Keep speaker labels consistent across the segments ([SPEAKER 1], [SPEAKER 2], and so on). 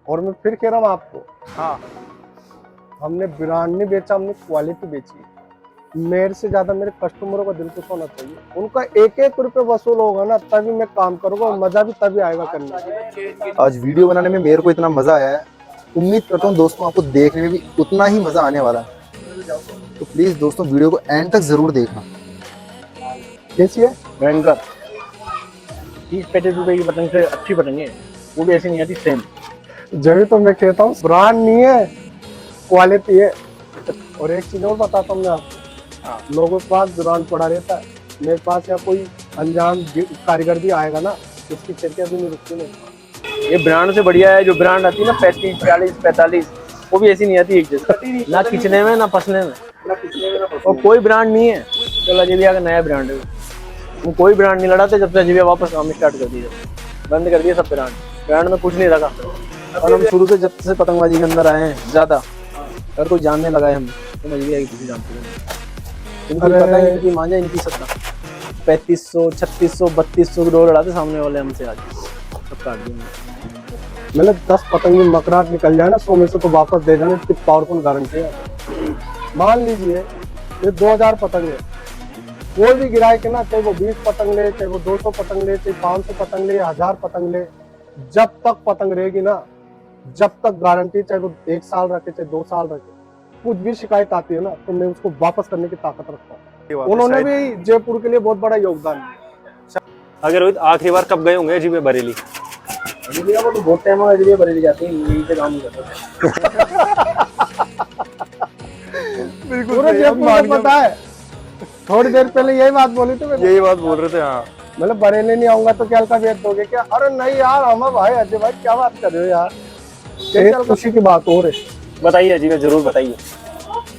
[SPEAKER 1] और मैं फिर कह रहा हूँ आपको,
[SPEAKER 2] हाँ
[SPEAKER 1] हमने ब्रांड नहीं बेचा, हमने क्वालिटी बेची। मेरे से ज्यादा मेरे कस्टमरों का दिल खुश होना चाहिए। उनका एक एक रुपये वसूल होगा ना, तभी मैं काम करूंगा और मजा भी तभी आएगा करने में।
[SPEAKER 3] आज वीडियो बनाने में मेरे को इतना मजा आया है, उम्मीद करता हूँ दोस्तों आपको देखने में भी उतना ही मजा आने वाला है। तो प्लीज दोस्तों वीडियो को एंड तक जरूर देखना।
[SPEAKER 1] कैसी है?
[SPEAKER 2] भयंकर 30-35 रुपए की पतंग से अच्छी पतंग है, वो भी ऐसी नहीं आती सेम।
[SPEAKER 1] जब तो मैं कहता हूँ ब्रांड नहीं है, क्वालिटी है। और एक चीज और बताता हूँ मैं आपको,
[SPEAKER 2] हाँ।
[SPEAKER 1] लोगों के पास ब्रांड पड़ा रहता है, मेरे पास या कोई अनजान कारीगर भी आएगा ना, उसकी चर्चा भी नहीं रुकती नहीं।
[SPEAKER 2] ये ब्रांड से बढ़िया है। जो ब्रांड आती है ना 35, 40, 45, वो भी ऐसी नहीं आती एक जैसी, ना खींचने में ना फंसने में। और कोई ब्रांड नहीं है, चलो अजीबिया का नया ब्रांड है, वो कोई ब्रांड नहीं लड़ाते जब तक अजीबिया वापस काम स्टार्ट कर दिया, बंद कर दिया सब ब्रांड में कुछ नहीं रखा। और हम शुरू से जब से पतंगबाजी के अंदर आए हैं ज्यादा, अगर कोई जानने लगा है हम तो अजीबिया की किसी जानते हैं। इनको पता है इनकी मांझा इनकी सत्ता 3500, 3600, 3200 की डोर लड़ाते सामने वाले हमसे। आज सब काट दिए।
[SPEAKER 1] मतलब 10 पतंग में मकराट निकल जाए ना 100 में से, तो वापस दे देना, इतनी पावरफुल गारंटी है। मान लीजिए ये 2000 पतंग है, कोई भी गिराए के ना, चाहे वो 20 पतंग ले, चाहे वो 200 पतंग ले, चाहे 500 पतंग ले, 1000 पतंग ले, जब तक पतंग रहेगी ना, जब तक गारंटी, चाहे वो 1 साल रखे चाहे 2 साल रखे, कुछ भी शिकायत आती है ना, तो मैं उसको वापस करने की ताकत रखता हूँ। उन्होंने भी जयपुर के लिए बहुत बड़ा योगदान दिया।
[SPEAKER 2] अगर रोहित आखिरी बार कब गए होंगे अजीबिया बरेली? अजीबिया को तो बहुत टाइम हो अजीबिया बरेली जाते हैं, यहीं पे काम करते हैं।
[SPEAKER 1] बिल्कुल पूरे जयपुर को पता है। थोड़ी देर पहले यही बात बोली थी,
[SPEAKER 2] यही बात बोल रहे थे। हाँ
[SPEAKER 1] मतलब बरेली नहीं आऊंगा तो क्या का वेट दोगे क्या? अरे नहीं यार, हम भाई अजय भाई क्या बात कर रहे हो यार, एक खुशी की बात हो रही।
[SPEAKER 2] बताइए अजीबिया, जरूर बताइए।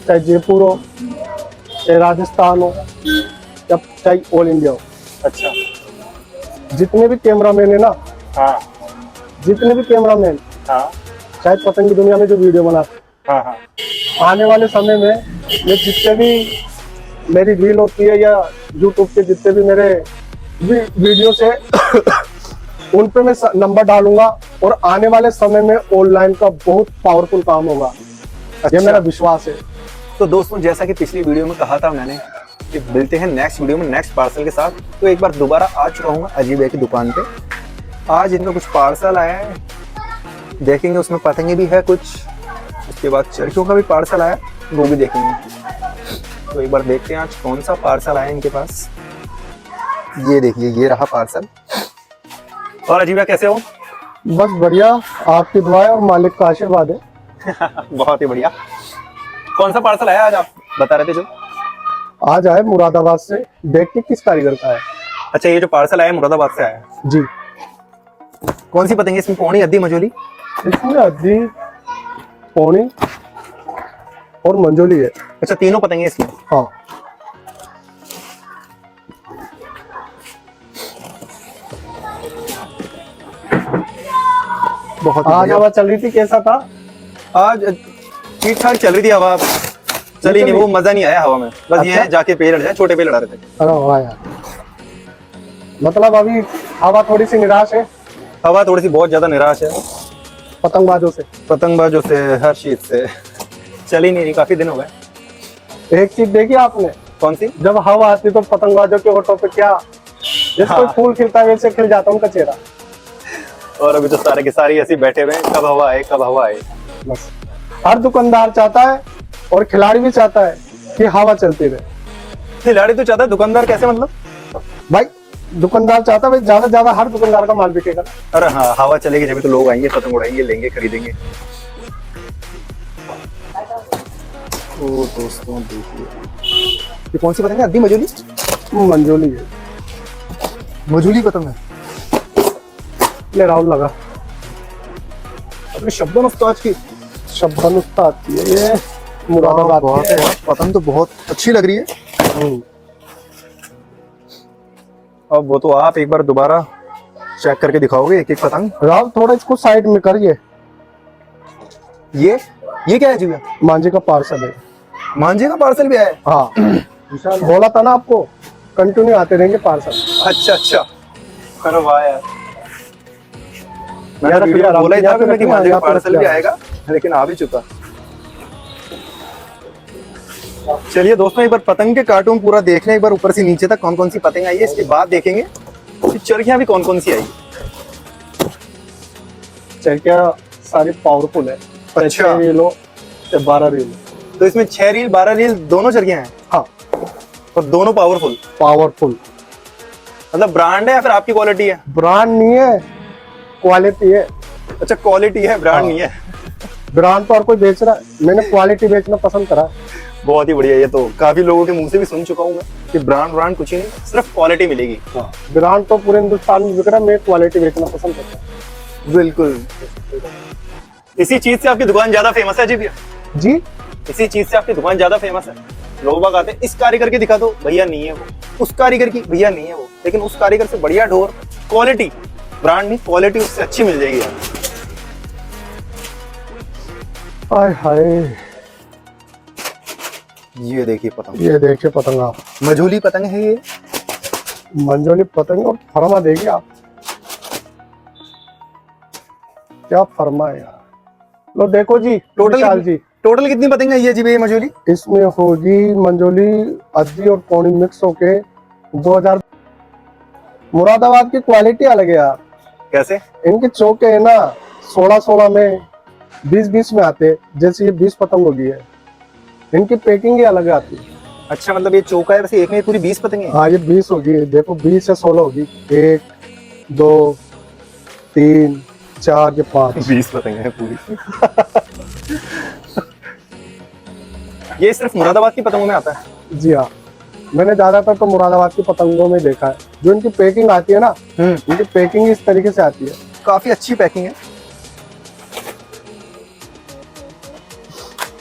[SPEAKER 1] चाहे जयपुर हो, चाहे राजस्थान हो, या चाहे ऑल इंडिया हो,
[SPEAKER 2] अच्छा,
[SPEAKER 1] जितने भी कैमरामैन है ना,
[SPEAKER 2] हाँ
[SPEAKER 1] जितने भी कैमरामैन
[SPEAKER 2] हाँ
[SPEAKER 1] शायद पतंग की दुनिया में जो वीडियो बनाते,
[SPEAKER 2] हाँ हाँ,
[SPEAKER 1] आने वाले समय में मैं जितने भी मेरी रील होती है या यूट्यूब के जितने भी मेरे वीडियो से उन पे मैं नंबर डालूंगा, और आने वाले समय में ऑनलाइन का बहुत पावरफुल काम होगा। ये मेरा विश्वास है।
[SPEAKER 3] तो दोस्तों जैसा कि पिछली वीडियो में कहा था मैंने कि मिलते हैं नेक्स्ट वीडियो में नेक्स्ट पार्सल के साथ, तो एक बार दोबारा आ चुका हूँ अजीब भैया की दुकान पे। आज इनका कुछ पार्सल आया है, देखेंगे उसमें पतंगे भी है कुछ, उसके बाद चरखियों का भी पार्सल आया, वो भी देखेंगे। तो एक बार देखते हैं आज कौन सा पार्सल आया इनके पास। ये देखिए, ये रहा पार्सल। और अजीब भैया कैसे हो?
[SPEAKER 1] बस बढ़िया, आपकी दुआ है और मालिक का आशीर्वाद है।
[SPEAKER 3] बहुत ही बढ़िया। कौन सा पार्सल आया आज, आप बता रहे थे जो?
[SPEAKER 1] आज आए मुरादाबाद से, देखिए किस कारीगर का है।
[SPEAKER 3] अच्छा, ये जो पार्सल आया मुरादाबाद से आया है
[SPEAKER 1] जी।
[SPEAKER 3] कौन सी पतंग इसमें? पौनी, अद्दी, मजोली?
[SPEAKER 1] इसमें अद्दी, पौनी और मंजोली है।
[SPEAKER 3] अच्छा, तीनों पतंगे इसमें?
[SPEAKER 1] हाँ।
[SPEAKER 3] बहुत
[SPEAKER 1] आज हवा चल रही थी, कैसा था?
[SPEAKER 3] आज ठीक ठाक चल रही थी हवा, चली नहीं, वो मजा नहीं आया हवा में। बस ये है जाके पेड़ लड़ छोटे पेड़ लड़ा रहे थे।
[SPEAKER 1] अरे वाह यार, मतलब अभी हवा थोड़ी सी निराश है,
[SPEAKER 3] हवा थोड़ी सी बहुत ज्यादा निराश है
[SPEAKER 1] पतंगबाजों से,
[SPEAKER 3] पतंगबाजों से, हर चीज से। चली नहीं रही, काफी दिन हो गए।
[SPEAKER 1] एक चीज देखी आपने?
[SPEAKER 3] कौन सी?
[SPEAKER 1] जब हवा आती तो पतंगबाजों के होठों पे क्या, जैसे कोई फूल खिलता है वैसे खिल जाता उनका चेहरा।
[SPEAKER 3] और अभी तो सारे के सारे ऐसे बैठे हुए हैं, कब हवा आए कब हवा आए।
[SPEAKER 1] बस हर दुकानदार चाहता है और खिलाड़ी भी चाहता है कि हवा चलती रहे।
[SPEAKER 3] खिलाड़ी तो चाहता है, दुकानदार कैसे मतलब?
[SPEAKER 1] भाई दुकानदार चाहता है ज्यादा से ज्यादा हर दुकानदार का माल बिकेगा।
[SPEAKER 3] अरे हाँ, हवा चलेगी जब तो लोग आएंगे, पतंग उड़ाएंगे, लेंगे, खरीदेंगे। ओ दोस्तों देखिए, ये कौन सी पतंग है? अद्दी, मजोली?
[SPEAKER 1] मंजोली है।
[SPEAKER 3] मजोली पतंग है।
[SPEAKER 1] ले राहुल लगा,
[SPEAKER 3] अपने शब्दों में आज की
[SPEAKER 1] शब्दानुष्ठा आती है ये मुरादाबाद
[SPEAKER 3] बहुत है। पतंग तो बहुत अच्छी लग रही है। अब वो तो आप एक बार दोबारा चेक करके दिखाओगे एक एक पतंग।
[SPEAKER 1] राहुल थोड़ा इसको साइड में करिए।
[SPEAKER 3] ये क्या है जी?
[SPEAKER 1] मांझे का पार्सल है।
[SPEAKER 3] मांझे का पार्सल भी है?
[SPEAKER 1] हाँ, बोला था ना आपको, कंटिन्यू आते रहेंगे पार्सल।
[SPEAKER 3] अच्छा अच्छा, अरे वाह यार। मैंने वीडियो में बोला ही था कि
[SPEAKER 1] यहाँ पे
[SPEAKER 3] पार्सल
[SPEAKER 1] रख
[SPEAKER 3] भी
[SPEAKER 1] दिया।
[SPEAKER 3] आएगा, लेकिन आ भी चुका। चलिए दोस्तों, एक बार पतंग के कार्टून पूरा देख लें एक बार ऊपर से नीचे तक, कौन कौन सी पतंग आई है, इसके बाद देखेंगे कि चरखियां भी कौन कौन सी आई।
[SPEAKER 1] चरखियाँ सारी पावरफुल है।
[SPEAKER 3] अच्छा।
[SPEAKER 1] 6 रीलो से 12 रीलो।
[SPEAKER 3] तो इसमें 6 रील 12 रील दोनों चरखियां हैं,
[SPEAKER 1] हाँ,
[SPEAKER 3] और दोनों पावरफुल।
[SPEAKER 1] पावरफुल
[SPEAKER 3] मतलब ब्रांड है या फिर आपकी क्वालिटी है?
[SPEAKER 1] ब्रांड नहीं है, क्वालिटी है।
[SPEAKER 3] अच्छा, क्वालिटी है, ब्रांड नहीं है।
[SPEAKER 1] ब्रांड तो और कोई बेच रहा है, मैंने क्वालिटी बेचना पसंद करा।
[SPEAKER 3] बहुत ही बढ़िया। ये तो काफी लोगों के मुंह से भी सुन चुका हूँ मैं कि ब्रांड कुछ ही नहीं, सिर्फ क्वालिटी मिलेगी।
[SPEAKER 1] ब्रांड तो पूरे हिंदुस्तान में बिक रहा है, मैं क्वालिटी बेचना पसंद करता हूँ।
[SPEAKER 3] बिल्कुल। इसी चीज से आपकी दुकान ज्यादा फेमस है जी भैया?
[SPEAKER 1] जी,
[SPEAKER 3] इसी चीज से आपकी दुकान ज्यादा फेमस है। लोग बाग आते हैं, इस कारीगर की दिखा दो, भैया नहीं है वो। उस कारीगर की, भैया नहीं है वो। लेकिन उस कारीगर से बढ़िया डोर, क्वालिटी, ब्रांड नहीं, क्वालिटी उससे अच्छी मिल जाएगी।
[SPEAKER 1] हाय हाय,
[SPEAKER 3] ये देखिए पतंग,
[SPEAKER 1] ये देखिए पतंग आप,
[SPEAKER 3] मझोली पतंग है ये।
[SPEAKER 1] मंजोली पतंग और फरमा देखिए आप, क्या फरमा है यार। लो देखो जी, विशाल जी,
[SPEAKER 3] टोटल कितनी पतंग है ये जी भैया मझोली?
[SPEAKER 1] इसमें होगी मंजोली अद्दी और पौनी मिक्स होके 2000। मुरादाबाद की क्वालिटी अलग है यार।
[SPEAKER 3] कैसे?
[SPEAKER 1] इनके चौके है ना 16-16 में, 20-20 में आते, जैसे ये 20 पतंग होगी है, इनकी पैकिंग ही अलग आती है।
[SPEAKER 3] अच्छा, मतलब ये चौका है, वैसे एक में पूरी 20 पतंगे?
[SPEAKER 1] हाँ, ये 20 होगी, देखो 20 से 16 होगी, 1 2 3 4 ये 5
[SPEAKER 3] 20 पतंगे हैं पूरी। ये सिर्फ मुरादाबाद की पतंगों में आता है?
[SPEAKER 1] जी हाँ, मैंने ज्यादातर तो मुरादाबाद की पतंगों में देखा है। जो इनकी पैकिंग आती है ना, इनकी पैकिंग इस तरीके से आती है।
[SPEAKER 3] काफी अच्छी पैकिंग है।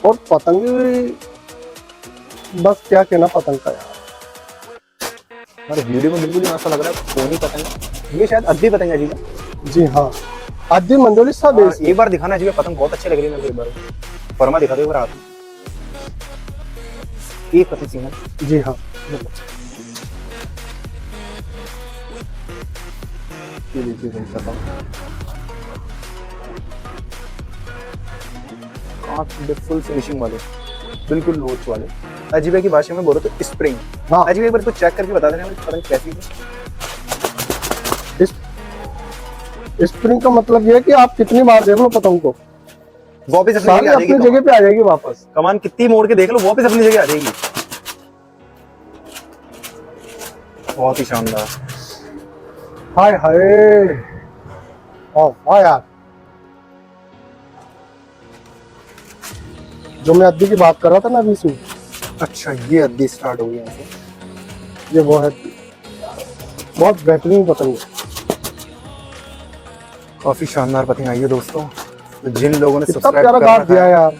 [SPEAKER 1] और पतंग भी बस क्या कहना पतंग का यार।
[SPEAKER 3] अरे वीडियो में बिल्कुल ही ऐसा लग रहा है पोनी पतंग। ये शायद अद्दी पतंग है जी का?
[SPEAKER 1] जी हाँ, अद्दी मंजोली सब है।
[SPEAKER 3] एक बार दिखाना जी, पतंग बहुत अच्छी लग रही है मेरे को। एक बार फरमा दिखा दो एक बार आप। एक पतंग सिंगल।
[SPEAKER 1] जी हाँ,
[SPEAKER 3] ये देखिए पतंग, फुल फिनिशिंग वाले, बिल्कुल लोच वाले। अजीबा की भाषा में बोलो तो स्प्रिंग।
[SPEAKER 1] हाँ।
[SPEAKER 3] अजीबा एक बार इसको चेक करके बता देना पतंग कैसी है।
[SPEAKER 1] स्प्रिंग का मतलब ये है कि आप कितनी बार देख लो पतंग को,
[SPEAKER 3] वापस अपनी
[SPEAKER 1] सारी
[SPEAKER 3] जगह आ
[SPEAKER 1] अपनी
[SPEAKER 3] जाएगी।
[SPEAKER 1] जगह पे आ जाएगी वापस।
[SPEAKER 3] कमान कितनी मोड़ के देख लो, वापस अपनी जगह आ जाएगी। बहुत ही शानदार।
[SPEAKER 1] हाय हाय, हाँ यार, जो मैं अद्दी की बात कर रहा था ना अभी इसमें,
[SPEAKER 3] अच्छा, ये अद्दी स्टार्ट हो गई यहाँ से।
[SPEAKER 1] ये वो है, बहुत बेहतरीन पतंग है।
[SPEAKER 3] काफी शानदार पतंग आई है दोस्तों। तो जिन लोगों ने
[SPEAKER 1] कितना
[SPEAKER 3] सब्सक्राइब
[SPEAKER 1] प्यारा
[SPEAKER 3] कर
[SPEAKER 1] गार्ड
[SPEAKER 3] रखा
[SPEAKER 1] दिया
[SPEAKER 3] है,
[SPEAKER 1] यार,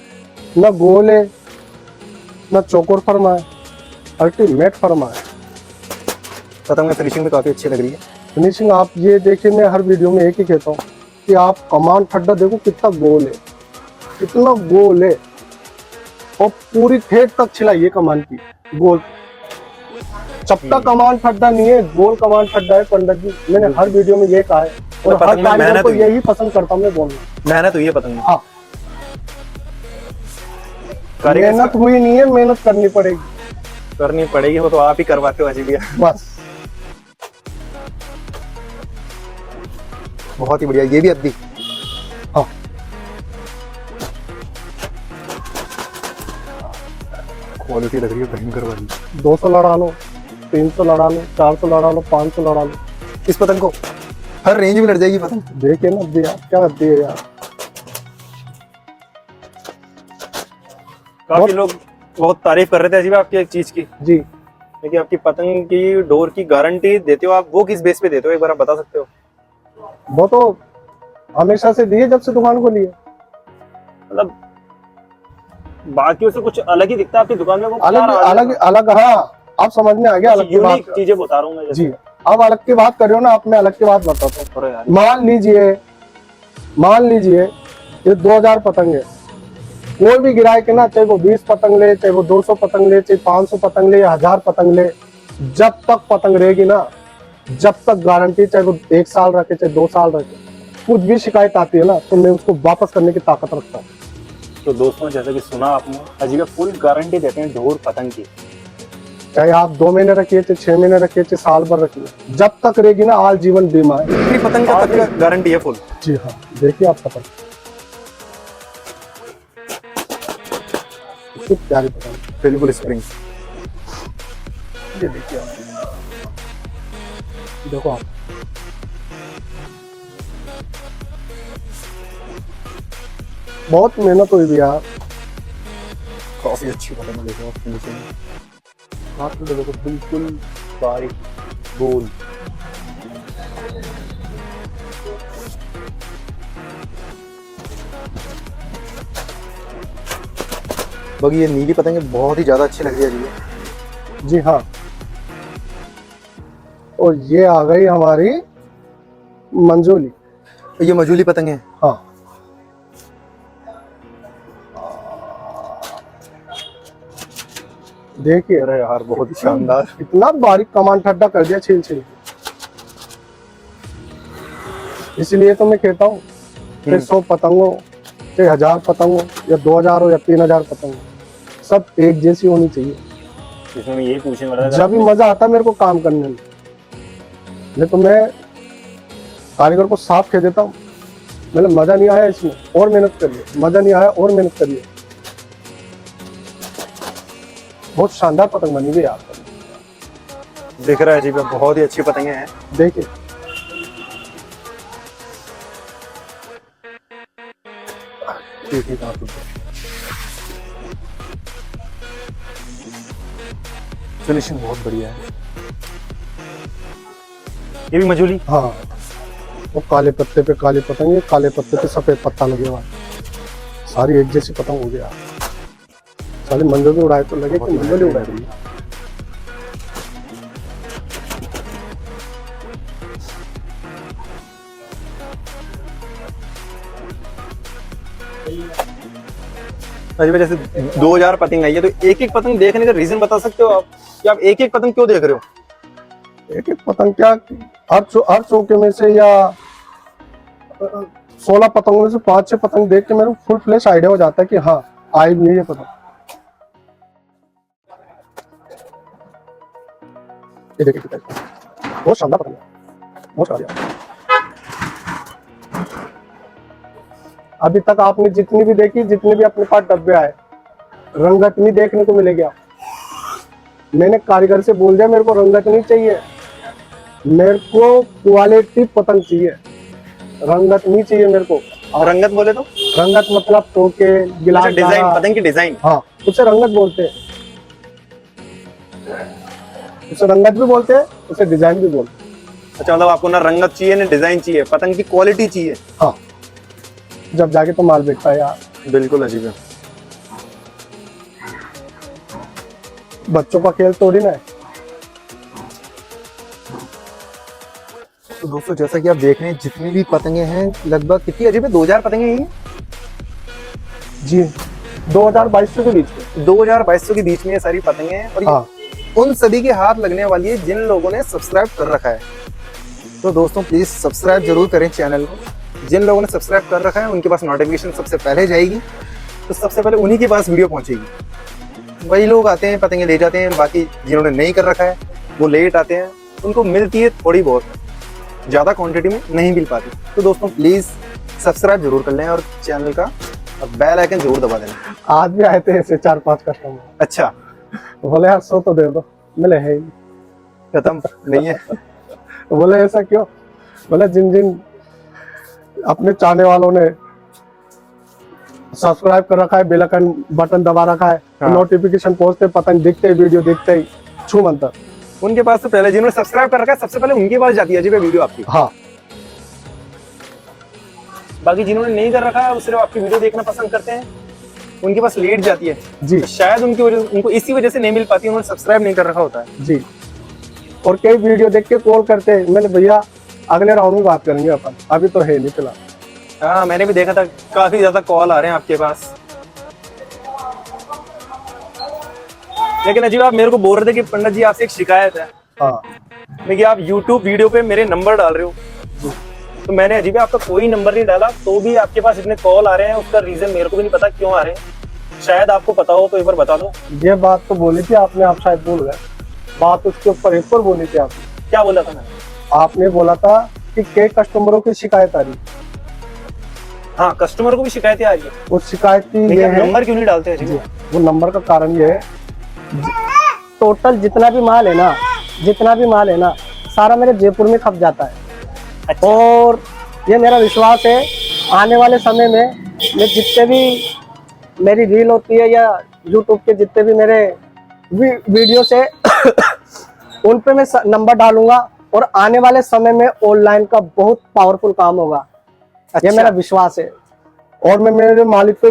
[SPEAKER 1] ना गोल है ना चौकोर फरमा है, अल्टीमेट फरमा है।
[SPEAKER 3] पतंग में फिनिशिंग भी काफी अच्छी लग रही है।
[SPEAKER 1] फिनिशिंग आप ये देखिए, मैं हर वीडियो में एक ही कहता हूँ कि आप कमान ठड्डा देखो कितना गोल है, कितना गोल है, और पूरी ठेठ तक छिलाई कमान की गोल। चपटा कमान ठड्डा नहीं है, गोल कमान ठड्डा है पंडित जी। मैंने हर वीडियो में ये कहा है, और हर
[SPEAKER 3] पतंग में
[SPEAKER 1] कारीगर
[SPEAKER 3] मेहनत
[SPEAKER 1] को
[SPEAKER 3] हुई है।
[SPEAKER 1] यही पसंद करता हूँ मैं बोलना।
[SPEAKER 3] मेहनत हुई है पतंग में।
[SPEAKER 1] हाँ,
[SPEAKER 3] कारीगर
[SPEAKER 1] मेहनत हुई नहीं है, मेहनत करनी पड़ेगी,
[SPEAKER 3] करनी पड़ेगी, वो तो आप ही करवाते हो अजीब।
[SPEAKER 1] बस।
[SPEAKER 3] बहुत ही बढ़िया। ये भी अद्दी।
[SPEAKER 1] हाँ,
[SPEAKER 3] क्वालिटी लग रही है भयंकर वाली।
[SPEAKER 1] 200 लड़ा लो, 300 लड़ा लो, 400 लड़ा लो, 500 लड़ा लो।
[SPEAKER 3] इस पतंग को हर रेंज में लड़ जाएगी पतंग।
[SPEAKER 1] देखिए ना अद्दी यार, क्या अद्दी है यार।
[SPEAKER 3] काफी लोग बहुत तारीफ कर रहे थे अजीब आपकी एक चीज की,
[SPEAKER 1] जी,
[SPEAKER 3] लेकिन आपकी पतंग की डोर की गारंटी देते हो आप, वो किस बेस पे देते हो एक बार आप बता सकते हो?
[SPEAKER 1] वो तो हमेशा से दिए जब से दुकान खोली है।
[SPEAKER 3] मतलब बाकियों से कुछ अलग ही दिखता है आपकी दुकान में, वो
[SPEAKER 1] अलग अलग अलग, हाँ आप समझ में आ गया। अलग की बात,
[SPEAKER 3] यूनिक चीजें बता रहा हूँ मैं।
[SPEAKER 1] जी, अब अलग की बात कर रहे हो ना, आप मैं अलग की बात बताता हूँ।
[SPEAKER 3] अरे यार,
[SPEAKER 1] मान लीजिए ये 2000 पतंग है, कोई भी गिराए के ना, चाहे वो 20 पतंग ले, चाहे वो 200 पतंग ले, चाहे 500 पतंग ले या 1000 पतंग ले, जब तक पतंग रहेगी ना, जब तक गारंटी, चाहे वो 1 साल रखे चाहे 2 साल रखे, कुछ भी शिकायत आती है ना तो मैं उसको वापस करने की ताकत रखता हूँ।
[SPEAKER 3] तो दोस्तों जैसा कि सुना आपने, अजीब फुल गारंटी देते हैं ढोर पतंग की।
[SPEAKER 1] चाहे आप 2 महीने रखिए, चाहे 6 महीने रखिए, चाहे साल भर रखिए, जब तक रहेगी ना आल जीवन बीमा है।
[SPEAKER 3] कितनी पतंग का तक का गारंटी है फुल?
[SPEAKER 1] जी हाँ, देखिए आप पतंग, प्यारी पतंग,
[SPEAKER 3] बिल्कुल स्प्रिंग।
[SPEAKER 1] ये देखिए आप, देखो आप, बहुत मेहनत हुई भी यार।
[SPEAKER 3] काफी अच्छी पतंग देखो आप फिनिशिंग,
[SPEAKER 1] हाथ में देखो बिल्कुल बारीक गोल।
[SPEAKER 3] बाकी ये नीली पतंग बहुत ही ज्यादा अच्छी लग रही है जी।
[SPEAKER 1] जी हाँ, और ये आ गई हमारी मंजोली।
[SPEAKER 3] ये मजूली पतंग है।
[SPEAKER 1] हाँ, देखिए
[SPEAKER 3] अरे यार बहुत ही शानदार।
[SPEAKER 1] इतना बारीक कमान ठड्डा कर दिया छील छील। इसलिए तो मैं कहता हूँ कि 100 पतंग हो, चाहे 1000 पतंग हो, या 2000 हो, या 3000 पतंग हो, सब एक जैसी होनी चाहिए।
[SPEAKER 3] इसमें यही पूछने वाला था।
[SPEAKER 1] जब भी मजा आता है मेरे को काम करने में, नहीं तो मैं कारीगर को साफ कह देता हूँ, मैंने मजा नहीं आया इसमें, और मेहनत करिए, मजा नहीं आया और मेहनत करिए। बहुत शानदार पतंग बनी हुई है आप
[SPEAKER 3] दिख रहा है जी, बहुत ही अच्छी पतंगे हैं।
[SPEAKER 1] देखिए।
[SPEAKER 3] फिनिशिंग बहुत बढ़िया है। ये भी मजूली?
[SPEAKER 1] हाँ, वो काले पत्ते पे काली पतंग है, काले पत्ते पे सफेद पत्ता लगे हुआ है, सारी एक जैसी पतंग हो गया। साले मंजोली उड़ाए तो लगे कि मंजोली उड़ाए।
[SPEAKER 3] अजीब, जैसे 2000 पतंग आई है तो एक एक पतंग देखने का रीजन बता सकते हो आप कि आप एक एक पतंग क्यों देख रहे हो?
[SPEAKER 1] एक एक पतंग क्या, हर चौके में से या 16 पतंगों में से 5-6 पतंग देख के मेरे को फुल फ्लैश आइडिया हो जाता है कि हाँ आई भी है ये पतंग। ये देखिए बहुत शानदार पतंग है, बहुत शानदार। अभी तक आपने जितनी भी देखी, जितने भी अपने पास डब्बे आए, रंगत नहीं देखने को मिलेगी आप। मैंने कारीगर से बोल दिया मेरे को रंगत नहीं चाहिए, मेरे को क्वालिटी पतंग चाहिए, रंगत नहीं चाहिए मेरे को।
[SPEAKER 3] और रंगत बोले तो?
[SPEAKER 1] रंगत मतलब टोके, गिलास,
[SPEAKER 3] डिजाइन, पतंग की डिजाइन।
[SPEAKER 1] हाँ, उसे रंगत बोलते हैं, उसे रंगत भी बोलते हैं, उसे डिजाइन भी बोलते हैं।
[SPEAKER 3] अच्छा, मतलब आपको ना रंगत चाहिए ना डिजाइन चाहिए, पतंग की क्वालिटी चाहिए।
[SPEAKER 1] हाँ, जब जाके तो माल बिकता है यार।
[SPEAKER 3] बिल्कुल अजीब है।
[SPEAKER 1] बच्चों का खेल थोड़ी ना है।
[SPEAKER 3] तो दोस्तों जैसा कि आप देख रहे हैं जितनी भी पतंगे हैं, लगभग कितनी अजीब है, 2000 पतंगे हैं
[SPEAKER 1] जी, 2200 के बीच में,
[SPEAKER 3] 2200 के बीच में ये सारी पतंगे हैं। और
[SPEAKER 1] हाँ,
[SPEAKER 3] उन सभी के हाथ लगने वाली है जिन लोगों ने सब्सक्राइब कर रखा है। तो दोस्तों प्लीज सब्सक्राइब जरूर करें चैनल को। जिन लोगों ने सब्सक्राइब कर रखा है उनके पास नोटिफिकेशन सबसे पहले जाएगी, तो सबसे पहले उन्हीं के पास वीडियो पहुंचेगी। वही लोग आते हैं पतंगे ले जाते हैं, बाकी जिन्होंने नहीं कर रखा है वो लेट आते हैं, उनको मिलती है थोड़ी बहुत, ज़्यादा क्वांटिटी में नहीं मिल पाती। तो दोस्तों प्लीज़ सब्सक्राइब जरूर कर लें और चैनल का बेल आइकन जरूर दबा देना।
[SPEAKER 1] आज भी आए थे ऐसे 4-5 कस्टमर,
[SPEAKER 3] अच्छा,
[SPEAKER 1] बोले यार 100 तो दे दो, मिले है ही
[SPEAKER 3] खत्म नहीं है।
[SPEAKER 1] बोले ऐसा क्यों? बोले जिन जिन अपने चाहने वालों ने सब्सक्राइब कर रखा है, बेल आइकन बटन दबा रखा है,
[SPEAKER 3] हाँ।
[SPEAKER 1] नोटिफिकेशन पहुंचते, पतंग दिखते, वीडियो दिखते ही छू मंतर।
[SPEAKER 3] उनके पास तो पहले जिन्होंने सब्सक्राइब कर रखा है सबसे पहले उनके पास जाती है जी वीडियो आपकी।
[SPEAKER 1] हाँ,
[SPEAKER 3] बाकी जिन्होंने नहीं कर रखा है वो सिर्फ आपकी वीडियो देखना पसंद करते हैं, उनके पास लेट जाती है
[SPEAKER 1] जी,
[SPEAKER 3] तो शायद उनकी वजह, उनको इसी वजह से नहीं मिल पाती, उन्होंने सब्सक्राइब नहीं कर रखा होता है
[SPEAKER 1] जी। और कई वीडियो देख के कॉल करते हैं, मैंने भैया अगले राउंड में बात करेंगे अपन, अभी तो है नहीं फिलहाल।
[SPEAKER 3] हाँ, मैंने भी देखा था काफी ज्यादा कॉल आ रहे हैं आपके पास। लेकिन अजीब आप मेरे को बोल रहे थे कि पंडित जी आपसे एक शिकायत है।
[SPEAKER 1] हाँ,
[SPEAKER 3] देखिए आप YouTube वीडियो पे मेरे नंबर डाल रहे हो, तो मैंने अजीब आपका कोई नंबर नहीं डाला, तो भी आपके पास इतने कॉल आ रहे हैं, उसका रीजन मेरे को भी नहीं पता क्यों आ रहे हैं। शायद आपको पता हो तो एक बार बता दो।
[SPEAKER 1] ये बात तो बोली थी आपने, आप शायद भूल गए। बात उसके ऊपर एक और बोली थी आपने।
[SPEAKER 3] क्या बोला था मैंने?
[SPEAKER 1] आपने बोला था कि कई कस्टमरों की शिकायत आ रही।
[SPEAKER 3] हाँ, कस्टमर को भी शिकायतें आ रही है।
[SPEAKER 1] वो शिकायत की
[SPEAKER 3] लेकिन
[SPEAKER 1] ये
[SPEAKER 3] आप
[SPEAKER 1] है,
[SPEAKER 3] नंबर क्यों नहीं डालते अजीब?
[SPEAKER 1] वो नंबर का कारण ये है,
[SPEAKER 4] टोटल जितना भी माल है ना, जितना भी माल है ना, सारा मेरे जयपुर में खप जाता है।
[SPEAKER 3] अच्छा।
[SPEAKER 4] और ये मेरा विश्वास है, आने वाले समय में मैं जितने भी मेरी रील होती है या यूट्यूब के जितने भी मेरे वीडियोस है उन पे मैं नंबर डालूंगा और आने वाले समय में ऑनलाइन का बहुत पावरफुल काम होगा।
[SPEAKER 3] अच्छा।
[SPEAKER 4] ये मेरा विश्वास है।
[SPEAKER 1] और मैं मेरे मालिक पे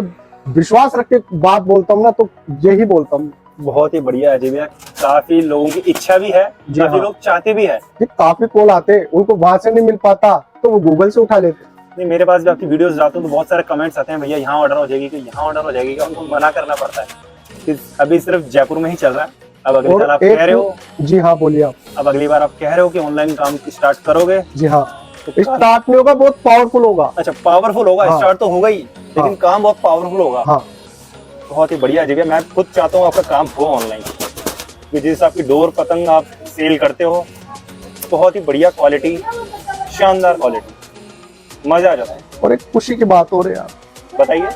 [SPEAKER 1] विश्वास रख के बात बोलता हूँ ना, तो यही बोलता हूँ।
[SPEAKER 3] बहुत ही बढ़िया अजीब भैया, काफी लोगों की इच्छा भी है,
[SPEAKER 1] जी
[SPEAKER 3] काफी
[SPEAKER 1] हाँ।
[SPEAKER 3] लोग चाहते भी है।
[SPEAKER 1] कि काफी कॉल आते, उनको वहां से नहीं मिल पाता तो वो गूगल से उठा लेते।
[SPEAKER 3] नहीं, मेरे पास भी आपकी वीडियोस डालता हूँ तो बहुत सारे कमेंट्स आते हैं, भैया यहाँ ऑर्डर हो जाएगी, यहाँ ऑर्डर हो जाएगी, उनको मना करना पड़ता है कि अभी सिर्फ जयपुर में ही चल रहा है। अब अगली बार आप कह रहे हो,
[SPEAKER 1] जी हाँ बोलिए आप।
[SPEAKER 3] अब अगली बार आप कह रहे हो कि ऑनलाइन काम स्टार्ट करोगे।
[SPEAKER 1] जी हाँ,
[SPEAKER 3] तो
[SPEAKER 1] स्टार्ट नहीं होगा, बहुत पावरफुल होगा।
[SPEAKER 3] अच्छा, पावरफुल होगा।
[SPEAKER 1] हाँ।
[SPEAKER 3] स्टार्ट तो होगा ही, लेकिन
[SPEAKER 1] हाँ।
[SPEAKER 3] काम बहुत पावरफुल होगा।
[SPEAKER 1] हाँ,
[SPEAKER 3] बहुत ही बढ़िया अजीब है। मैं खुद चाहता हूँ आपका काम हो ऑनलाइन, जिस आपकी डोर पतंग आप सेल करते हो, बहुत ही बढ़िया क्वालिटी, शानदार क्वालिटी, मजा आ जाता है।
[SPEAKER 1] और एक खुशी की बात हो रही है यार,
[SPEAKER 3] बताइए।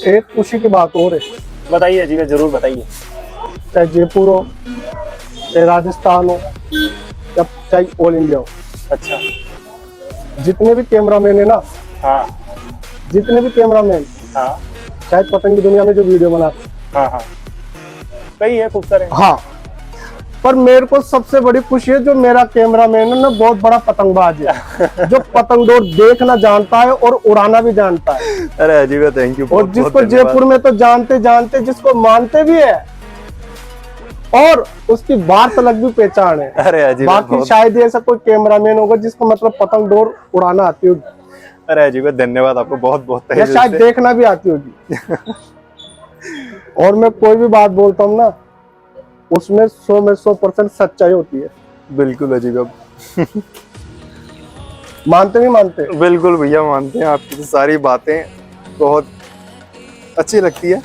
[SPEAKER 1] एक खुशी की बात हो रही है।
[SPEAKER 3] बताइए अजीब है, जरूर बताइए।
[SPEAKER 1] चाहे जयपुर हो, चाहे राजस्थान हो, या चाहे ऑल इंडिया हो,
[SPEAKER 3] अच्छा।
[SPEAKER 1] जितने भी कैमरामैन है ना,
[SPEAKER 3] हाँ
[SPEAKER 1] जितने भी कैमरामैन
[SPEAKER 3] हाँ
[SPEAKER 1] शायद पतंग की दुनिया में जो वीडियो बनाते,
[SPEAKER 3] हाँ हाँ, कई है, खूब सारे।
[SPEAKER 1] हाँ, पर मेरे को सबसे बड़ी खुशी है जो मेरा कैमरामैन है ना, बहुत बड़ा पतंगबाज है जो पतंग डोर देखना जानता है और उड़ाना भी जानता है।
[SPEAKER 3] अरे अजीब है, थैंक यू।
[SPEAKER 1] और जिसको जयपुर में तो जानते जानते, जिसको मानते भी है, और उसकी बात अलग भी पहचान है।
[SPEAKER 3] अरे अजीब,
[SPEAKER 1] बाकी शायद ही ऐसा कोई कैमरामैन होगा जिसको मतलब पतंग डोर उड़ाना आती होगी,
[SPEAKER 3] अरे अजीब है, धन्यवाद आपको बहुत बहुत।
[SPEAKER 1] या शायद देखना भी आती होगी। और मैं कोई भी बात बोलता हूँ ना, उसमें 100 में 100% सच्चाई होती है।
[SPEAKER 3] बिल्कुल अजीब है,
[SPEAKER 1] मानते नहीं मानते?
[SPEAKER 3] बिल्कुल भैया मानते हैं। आपकी तो सारी बातें बहुत अच्छी लगती है।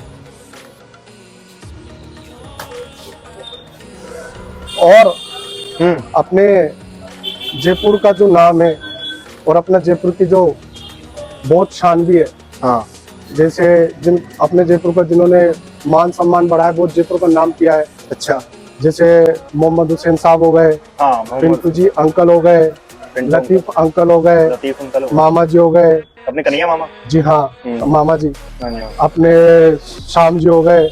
[SPEAKER 1] और अपने जयपुर का जो नाम है और अपना जयपुर की जो बहुत शान भी है।
[SPEAKER 3] हाँ,
[SPEAKER 1] जैसे जिन अपने जयपुर का जिन्होंने मान सम्मान बढ़ाया, बहुत जयपुर का नाम किया है।
[SPEAKER 3] अच्छा।
[SPEAKER 1] जैसे मोहम्मद हुसैन साहब हो गए,
[SPEAKER 3] हाँ,
[SPEAKER 1] पिंटू जी अंकल हो गए, लतीफ अंकल हो गए,
[SPEAKER 3] लतीफ अंकल,
[SPEAKER 1] मामा जी हो गए।
[SPEAKER 3] अपने कन्हैया मामा।
[SPEAKER 1] जी हाँ, मामा जी।
[SPEAKER 3] धन्यवाद।
[SPEAKER 1] अपने शाम जी हो गए।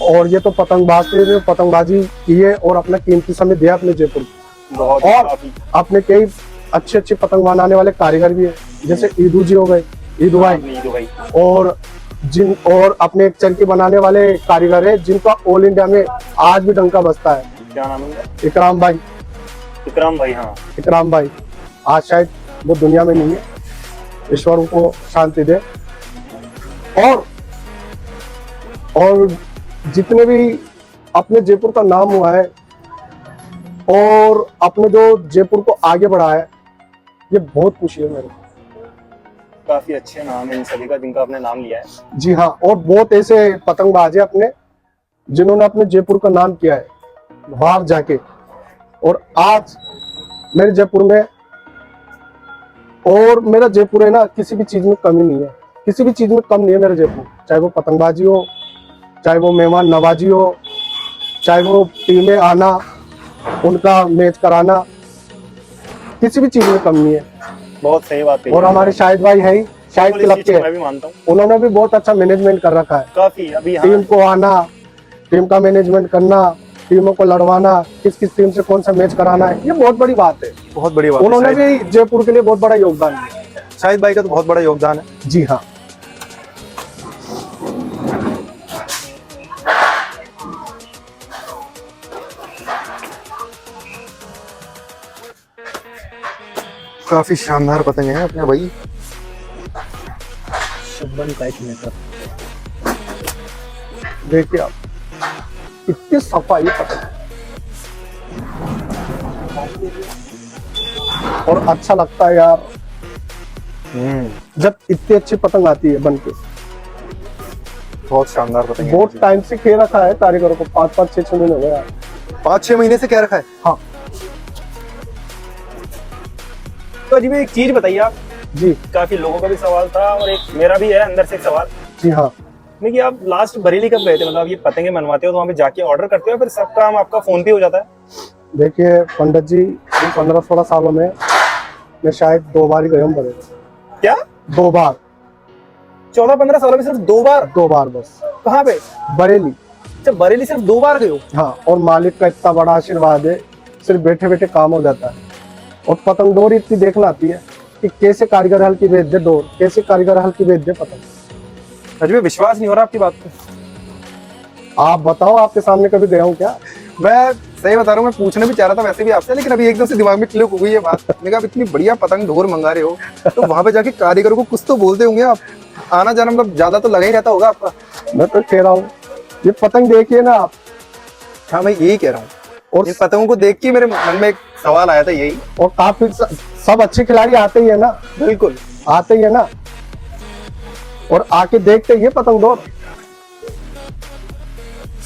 [SPEAKER 1] और ये तो पतंगबाज थे जो पतंगबाजी की है और अपना कीमती समय दिया अपने जयपुर को।
[SPEAKER 3] बहुत
[SPEAKER 1] और
[SPEAKER 3] काफी।
[SPEAKER 1] अपने कई अच्छे अच्छे पतंग बनाने वाले कारीगर भी है, जैसे ईदू जी हो गए, ईदू भाई। और अपने एक चरखी बनाने वाले कारीगर है जिनका ऑल इंडिया में आज भी डंका बजता है।
[SPEAKER 3] क्या नाम है?
[SPEAKER 1] इकराम भाई।
[SPEAKER 3] इकराम भाई। हाँ,
[SPEAKER 1] इकराम भाई आज शायद वो दुनिया में नहीं है, ईश्वर उनको शांति दे। और जितने भी अपने जयपुर का नाम हुआ है और अपने जो जयपुर को आगे बढ़ाया है, ये बहुत खुशी है मेरे को।
[SPEAKER 3] काफी अच्छे नाम है इन सभी का जिनका आपने नाम लिया है।
[SPEAKER 1] जी हाँ, और बहुत ऐसे पतंगबाज है अपने जिन्होंने अपने जयपुर का नाम किया है बाहर जाके। और आज मेरे जयपुर में, और मेरा जयपुर है ना, किसी भी चीज में कमी नहीं है, किसी भी चीज में कम नहीं है मेरा जयपुर। चाहे वो पतंगबाजी हो, चाहे वो मेहमान नवाजी हो, चाहे वो टीमें आना, उनका मैच कराना, किसी भी चीज में कम नहीं है।
[SPEAKER 3] बहुत सही बात है।
[SPEAKER 1] और हमारे शाहिद भाई है, शाहिद क्लब के,
[SPEAKER 3] मैं भी मानता हूँ,
[SPEAKER 1] उन्होंने भी बहुत अच्छा मैनेजमेंट कर रखा है।
[SPEAKER 3] काफी। अभी
[SPEAKER 1] टीम को आना, टीम का मैनेजमेंट करना, टीमों को लड़वाना, किस किस टीम से कौन सा मैच कराना है, ये बहुत बड़ी बात है।
[SPEAKER 3] बहुत बड़ी बात है।
[SPEAKER 1] उन्होंने भी जयपुर के लिए बहुत बड़ा योगदान दिया।
[SPEAKER 3] शाहिद भाई का तो बहुत बड़ा योगदान है।
[SPEAKER 1] जी हाँ।
[SPEAKER 3] काफी शानदार पतंग है अपने भाई।
[SPEAKER 1] देखिए आप, इतनी सफाई पतंग, और अच्छा लगता है यार जब इतनी अच्छी पतंग आती है बनके।
[SPEAKER 3] बहुत शानदार पतंग है।
[SPEAKER 1] बहुत टाइम से कह रखा है कारीगरों को, 5-5, 6-6 महीने हो गए यार।
[SPEAKER 3] 5-6 महीने से क्या रखा है?
[SPEAKER 1] हाँ
[SPEAKER 5] तो अजीब एक चीज बताइए आप,
[SPEAKER 1] जी
[SPEAKER 5] काफी लोगों का भी सवाल था और एक मेरा भी है अंदर से एक सवाल
[SPEAKER 1] जी हाँ।
[SPEAKER 5] नहीं कि आप लास्ट बरेली कब गए थे? मतलब ये पतंगे बनवाते हो तो वहाँ पे जाके ऑर्डर करते हो फिर सब काम आपका फोन पे हो जाता है?
[SPEAKER 1] देखिए पंडित जी, 15-16 सालों में मैं शायद 2 बार ही गया हूँ बरेली।
[SPEAKER 5] क्या
[SPEAKER 1] 2 बार?
[SPEAKER 5] 14-15 सालों में सिर्फ 2 बार?
[SPEAKER 1] 2 बार बस।
[SPEAKER 5] कहाँ पे?
[SPEAKER 1] बरेली।
[SPEAKER 5] अच्छा, बरेली सिर्फ 2 बार गए हो?
[SPEAKER 1] हाँ, और मालिक का इतना बड़ा आशीर्वाद है, सिर्फ बैठे बैठे काम हो जाता है। और पतंग डोर इतनी देखना आती है कि कैसे कारीगर हल्की भेज दे डोर, कैसे कारीगर हल्की भेज दे पतंग।
[SPEAKER 5] अजीब विश्वास नहीं हो रहा आपकी बात पे।
[SPEAKER 1] आप बताओ, आपके सामने कभी गया हूँ क्या?
[SPEAKER 3] मैं सही बता रहा हूँ, मैं पूछना भी चाह रहा था वैसे भी आपसे, लेकिन अभी एकदम से दिमाग में क्लिक हो गई ये बात। मैंने कहा इतनी बढ़िया पतंग ढोर मंगा रहे हो तो वहां पे जाके कारीगरों को कुछ तो बोलते होंगे आप। आना जाना मतलब ज्यादा तो लगा ही रहता होगा आपका।
[SPEAKER 1] मैं तो कह रहा हूँ ये पतंग देखिए ना आप।
[SPEAKER 3] हाँ मैं यही कह रहा हूँ,
[SPEAKER 1] और
[SPEAKER 3] इन पतंगों को देख के मेरे मन में एक सवाल आया था यही।
[SPEAKER 1] और काफी सब अच्छे खिलाड़ी आते ही है ना,
[SPEAKER 3] बिल्कुल
[SPEAKER 1] आते ही है ना, और आके देखते ही है पतंग डोर।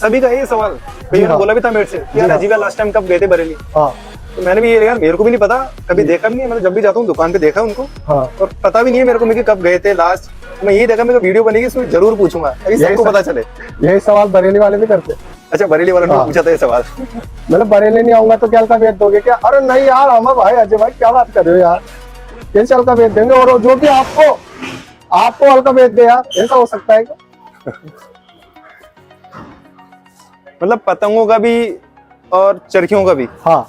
[SPEAKER 5] सभी का ये सवाल भैया ने
[SPEAKER 1] हाँ।
[SPEAKER 5] बोला भी था मेरे से कि यार
[SPEAKER 1] हाँ।
[SPEAKER 5] अजीब लास्ट टाइम कब गए थे बरेली?
[SPEAKER 1] हाँ
[SPEAKER 5] तो मैंने भी ये यार मेरे को भी नहीं पता, कभी देखा भी नहीं। मतलब जब भी जाता हूँ दुकान पे देखा उनको
[SPEAKER 1] हाँ।
[SPEAKER 5] और पता भी नहीं है मेरे को मैं कि कब गए थे लास्ट। मैं यही देखा, मेरे को वीडियो बनेगी इसमें जरूर पूछूंगा अभी
[SPEAKER 1] यही
[SPEAKER 5] सबको
[SPEAKER 1] सब-
[SPEAKER 5] पता चले।
[SPEAKER 1] यही सवाल बरेली वाले भी करते।
[SPEAKER 5] अच्छा, बरेली वालों ने
[SPEAKER 1] हाँ।
[SPEAKER 5] पूछा था ये सवाल।
[SPEAKER 1] मतलब बरेली नहीं आऊंगा तो क्या हल्का भेज दोगे क्या? अरे नहीं यार, हम भाई अजय भाई क्या बात कर रहे हो यार, कैसे हल्का भेज देंगे? और जो कि आपको हल्का भेज दे यार, ऐसा हो सकता है क्या?
[SPEAKER 5] मतलब पतंगों का भी और चरखियों का भी?
[SPEAKER 1] हाँ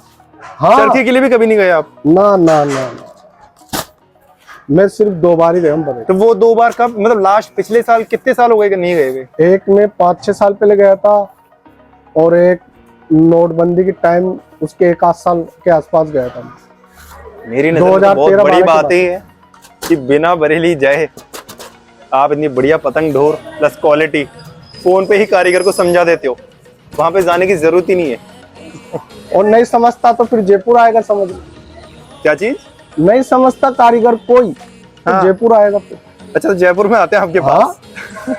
[SPEAKER 1] हाँ।
[SPEAKER 5] चरखी के लिए भी कभी नहीं गए आप?
[SPEAKER 1] ना ना ना ना, मैं सिर्फ 2 बार ही गया हूँ बरेली।
[SPEAKER 5] तो वो 2 बार कब, मतलब लास्ट पिछले साल कितने साल हो गए कि नहीं गए हुए?
[SPEAKER 1] एक में 5-6 साल पहले गया था, और एक नोटबंदी के टाइम उसके 1 आध साल के आसपास गया था।
[SPEAKER 5] मेरी नजर में तो बहुत
[SPEAKER 1] 2013-12
[SPEAKER 5] बड़ी
[SPEAKER 1] की
[SPEAKER 5] बात
[SPEAKER 1] बात
[SPEAKER 5] है कि बिना बरेली जाए आप इतनी बढ़िया पतंग ढोर प्लस क्वालिटी फोन पे ही कारीगर को समझा देते हो, वहां पे जाने की जरूरत ही नहीं है।
[SPEAKER 1] और नहीं समझता तो फिर जयपुर आएगा, समझ लो।
[SPEAKER 5] क्या चीज?
[SPEAKER 1] नहीं समझता कारीगर कोई तो
[SPEAKER 5] हाँ।
[SPEAKER 1] जयपुर आएगा फिर।
[SPEAKER 5] अच्छा, तो जयपुर में आते हैं आपके
[SPEAKER 1] हाँ।
[SPEAKER 5] पास?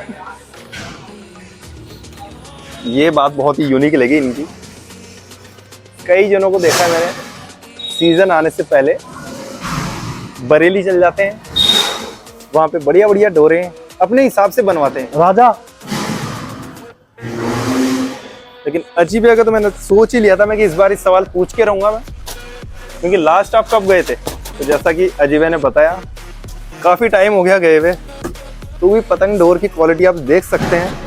[SPEAKER 5] ये बात बहुत ही यूनिक लगी इनकी। कई जनों को देखा है मैंने, सीजन आने से पहले बरेली चल जाते हैं, वहां पे बढ़िया बढ़िया डोरे अपने हिसाब से बनवाते हैं।
[SPEAKER 1] राजा
[SPEAKER 5] लेकिन अजीब है, तो मैंने सोच ही लिया था मैं कि इस बार इस सवाल पूछ के रहूंगा मैं, क्योंकि लास्ट आप कब गए थे? तो जैसा कि अजीब ने बताया काफी टाइम हो गया गए हुए, तो भी पतंग डोर की क्वालिटी आप देख सकते हैं।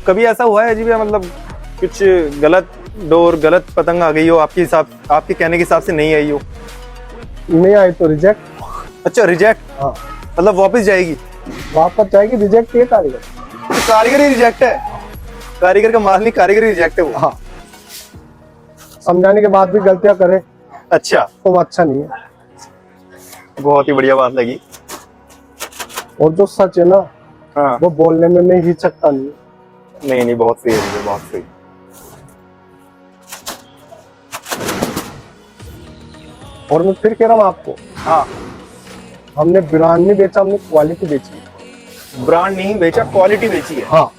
[SPEAKER 5] कभी ऐसा हुआ है अजीब, मतलब कुछ गलत डोर गलत पतंग आ गई हो, आपके कहने के हिसाब से नहीं आई हो?
[SPEAKER 1] नहीं आई तो रिजेक्ट।
[SPEAKER 5] अच्छा, रिजेक्ट?
[SPEAKER 1] हाँ,
[SPEAKER 5] मतलब वापस जाएगी?
[SPEAKER 1] वापस जाएगी, रिजेक्ट है कारीगर।
[SPEAKER 5] तो कारीगर ही रिजेक्ट है? कारीगर का माल नहीं, कारीगर ही रिजेक्ट है वो?
[SPEAKER 1] हाँ, समझाने के बाद भी गलतियां करे
[SPEAKER 5] अच्छा,
[SPEAKER 1] तो वो अच्छा नहीं है।
[SPEAKER 5] बहुत ही बढ़िया बात लगी।
[SPEAKER 1] और जो सच है ना,
[SPEAKER 5] हाँ,
[SPEAKER 1] वो बोलने में मैं हिचकता नहीं।
[SPEAKER 5] नहीं नहीं, बहुत सही है, बहुत सही।
[SPEAKER 1] और मैं फिर कह रहा हूँ आपको,
[SPEAKER 5] हाँ,
[SPEAKER 1] हमने ब्रांड नहीं बेचा, हमने क्वालिटी बेची है।
[SPEAKER 5] ब्रांड नहीं बेचा, क्वालिटी बेची है।
[SPEAKER 1] हाँ,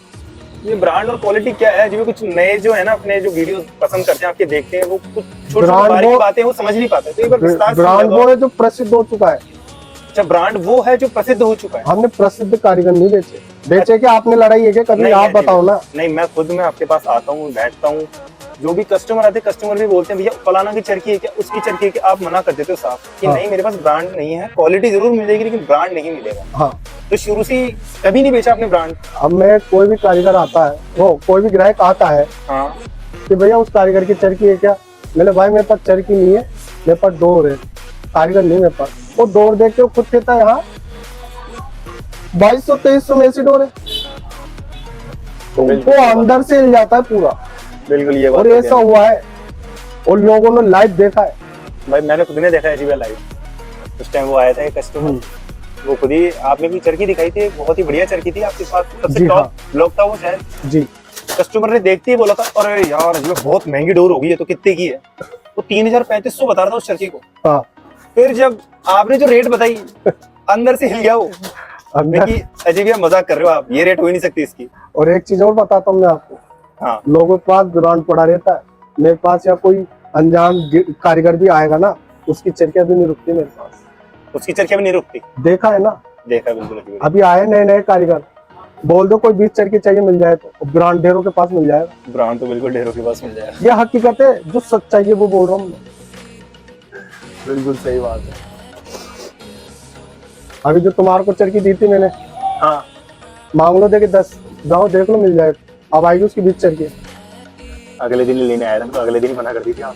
[SPEAKER 5] ये ब्रांड और क्वालिटी क्या है? जो कुछ नए जो है ना अपने जो वीडियो पसंद करते हैं, आपके देखते हैं, वो कुछ छोटी
[SPEAKER 1] ब्रांड
[SPEAKER 5] बारीक
[SPEAKER 1] वो-
[SPEAKER 5] बातें वो समझ नहीं पाते, तो एक बार विस्तार से
[SPEAKER 1] ब्रांड
[SPEAKER 5] समझाओ।
[SPEAKER 1] वो है जो प्रसिद्ध हो चुका है।
[SPEAKER 5] अच्छा, ब्रांड वो है जो प्रसिद्ध हो चुका है।
[SPEAKER 1] हमने प्रसिद्ध कारीगर नहीं बेचे कि आपने लड़ाई है क्या कभी?
[SPEAKER 5] नहीं,
[SPEAKER 1] आप
[SPEAKER 5] नहीं,
[SPEAKER 1] बताओ ना।
[SPEAKER 5] नहीं, मैं खुद में आपके पास आता हूँ, बैठता हूँ, जो भी कस्टमर आते हैं, कस्टमर भी बोलते हैं भैया फलाना की चरखी है क्या, उसकी चरखी है क्या? आप मना कर देते हो साफ कि
[SPEAKER 1] हाँ।
[SPEAKER 5] नहीं मेरे पास ब्रांड नहीं है, क्वालिटी जरूर मिलेगी लेकिन ब्रांड नहीं मिलेगा।
[SPEAKER 1] हाँ,
[SPEAKER 5] तो शुरू से ही कभी नहीं बेचा आपने ब्रांड?
[SPEAKER 1] अब मैं कोई भी कारीगर आता है, वो कोई भी ग्राहक आता है
[SPEAKER 5] हाँ,
[SPEAKER 1] कि भैया उस कारीगर की चरखी है क्या? मेरे भाई मेरे पास चरखी नहीं है, मेरे पास डोर है, कारीगर नहीं मेरे पास। वो डोर देख के वो खुद कहता है हाँ 2200-2300 में ऐसी डोर है, तो वो अंदर से हिल जाता है पूरा।
[SPEAKER 5] बिल्कुल ये बात
[SPEAKER 1] और
[SPEAKER 5] है।
[SPEAKER 1] ऐसा हुआ है, और लोगों ने लाइव देखा है।
[SPEAKER 5] भाई मैंने खुद ने देखा है जीवा लाइव, उस टाइम वो आया था एक कस्टमर, वो खुद ही आपने भी चरखी दिखाई थी, बहुत ही बढ़िया चरखी थी आपके पास, सबसे
[SPEAKER 1] जी
[SPEAKER 5] टॉप
[SPEAKER 1] हाँ।
[SPEAKER 5] ब्लॉक था वो शायद।
[SPEAKER 1] जी,
[SPEAKER 5] कस्टमर ने देखते ही बोला था अरे यार ये बहुत महंगी डोर होगी, ये तो कितने की है? वो 3,3500 बता रहा था उस चरखे को।
[SPEAKER 1] हाँ
[SPEAKER 5] फिर जब आपने जो रेट बताई अंदर से हिल गया वो।
[SPEAKER 1] अंदर।
[SPEAKER 5] अजय भैया मजाक कर रहे हो आप, ये रेट हो ही नहीं सकती इसकी।
[SPEAKER 1] और एक चीज और बताता हूँ मैं आपको,
[SPEAKER 5] हाँ
[SPEAKER 1] लोगों के पास ब्रांड पड़ा रहता है, मेरे पास या कोई अनजान कारीगर भी आएगा ना, उसकी चरखियां भी नहीं रुकती मेरे पास।
[SPEAKER 5] उसकी चरखियां भी नहीं रुकती।
[SPEAKER 1] देखा है ना,
[SPEAKER 5] देखा बिल्कुल अजय भैया।
[SPEAKER 1] अभी आए नए नए कारीगर, बोल दो कोई 20 चरखी चाहिए मिल जाए तो ब्रांड ढेरों के पास मिल जाएगा।
[SPEAKER 5] ब्रांड तो बिल्कुल ढेरों के पास मिल जाएगा।
[SPEAKER 1] ये हकीकत है, जो सच्चाई है वो बोल रहा हूँ मैं।
[SPEAKER 2] बिल्कुल सही बात है।
[SPEAKER 1] अभी जो तुम्हारे को चरखी दी थी मैंने,
[SPEAKER 5] हाँ
[SPEAKER 1] मांग लो, देखे 10, जाओ देख लो मिल जाएगा। अब आएगी उसकी 20 चरखी।
[SPEAKER 5] अगले दिन ही लेने आया था, तो अगले दिन ही मना कर दी थी आप।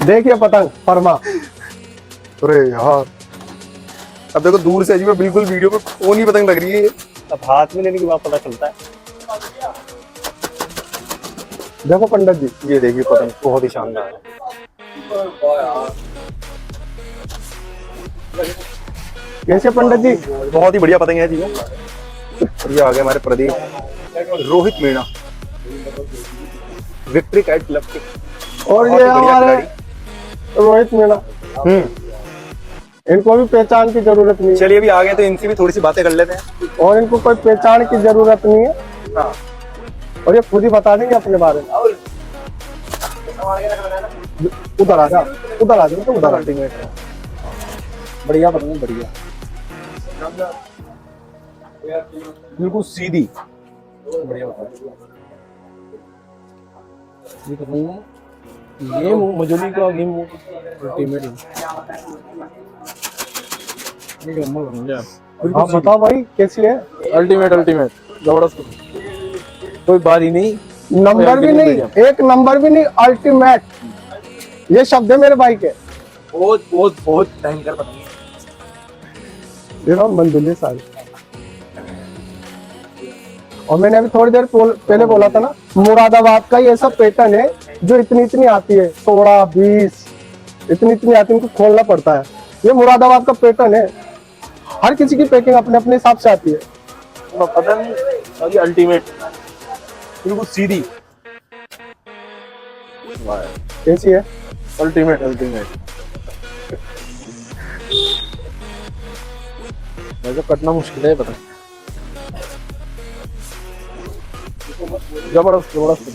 [SPEAKER 1] देखिए पतंग फरमा।
[SPEAKER 3] अरे यार अब देखो दूर से अजीब है, बिल्कुल वीडियो में कौन ही पतंग लग रही है ये।
[SPEAKER 5] अब हाथ में लेने के बाद पता चलता है।
[SPEAKER 1] देखो पंडित जी,
[SPEAKER 5] ये देखिए पतंग बहुत ही शानदार है।
[SPEAKER 1] कैसे पंडित जी?
[SPEAKER 3] बहुत ही बढ़िया पतंग है जी। और ये आ गए हमारे Pradeep Rohit Meena, victory kite club के।
[SPEAKER 1] और
[SPEAKER 3] बहुत
[SPEAKER 1] ये
[SPEAKER 3] ही बढ़िया
[SPEAKER 1] हमारे
[SPEAKER 3] खिलाड़ी।
[SPEAKER 1] रोहित मीणा, इनको भी पहचान की जरूरत नहीं है।
[SPEAKER 3] चलिए अभी आ गए तो इनसे भी थोड़ी सी बातें कर लेते हैं।
[SPEAKER 1] और इनको कोई पहचान की जरूरत नहीं है। हाँ। और ये खुद ही बता देंगे अपने बारे में। उधर आ जा, उधर आ जा, उधर अल्टीमेट है। बढ़िया पतंग, बढ़िया,
[SPEAKER 2] बिल्कुल सीधी। बढ़िया ये मजूरी का गेम अल्टीमेट।
[SPEAKER 1] आप बताओ भाई कैसी है?
[SPEAKER 2] अल्टीमेट अल्टीमेट जबरदस्त, कोई बारी नहीं,
[SPEAKER 1] नंबर भी नहीं, एक नंबर भी नहीं, अल्टीमेट, ये शब्द है मेरे भाई के।
[SPEAKER 2] बहुत बहुत बहुत भयंकर पतंग है।
[SPEAKER 1] देखो मंदुली सारी। और मैंने अभी थोड़ी देर पहले बोला था ना, मुरादाबाद का ये सब पैटर्न है जो इतनी इतनी आती है, 16, 20 इतनी इतनी आती है, इनको खोलना पड़ता है। ये मुरादाबाद का पैटर्न है, हर किसी की पैकिंग अपने अपने हिसाब से आती है।
[SPEAKER 2] पतंग और ये अल्टीमेट बिल्कुल सीधी।
[SPEAKER 1] कैसी है?
[SPEAKER 2] Ultimate ultimate. वैसे कटना मुश्किल है पतंग। जबरदस्त जबरदस्त।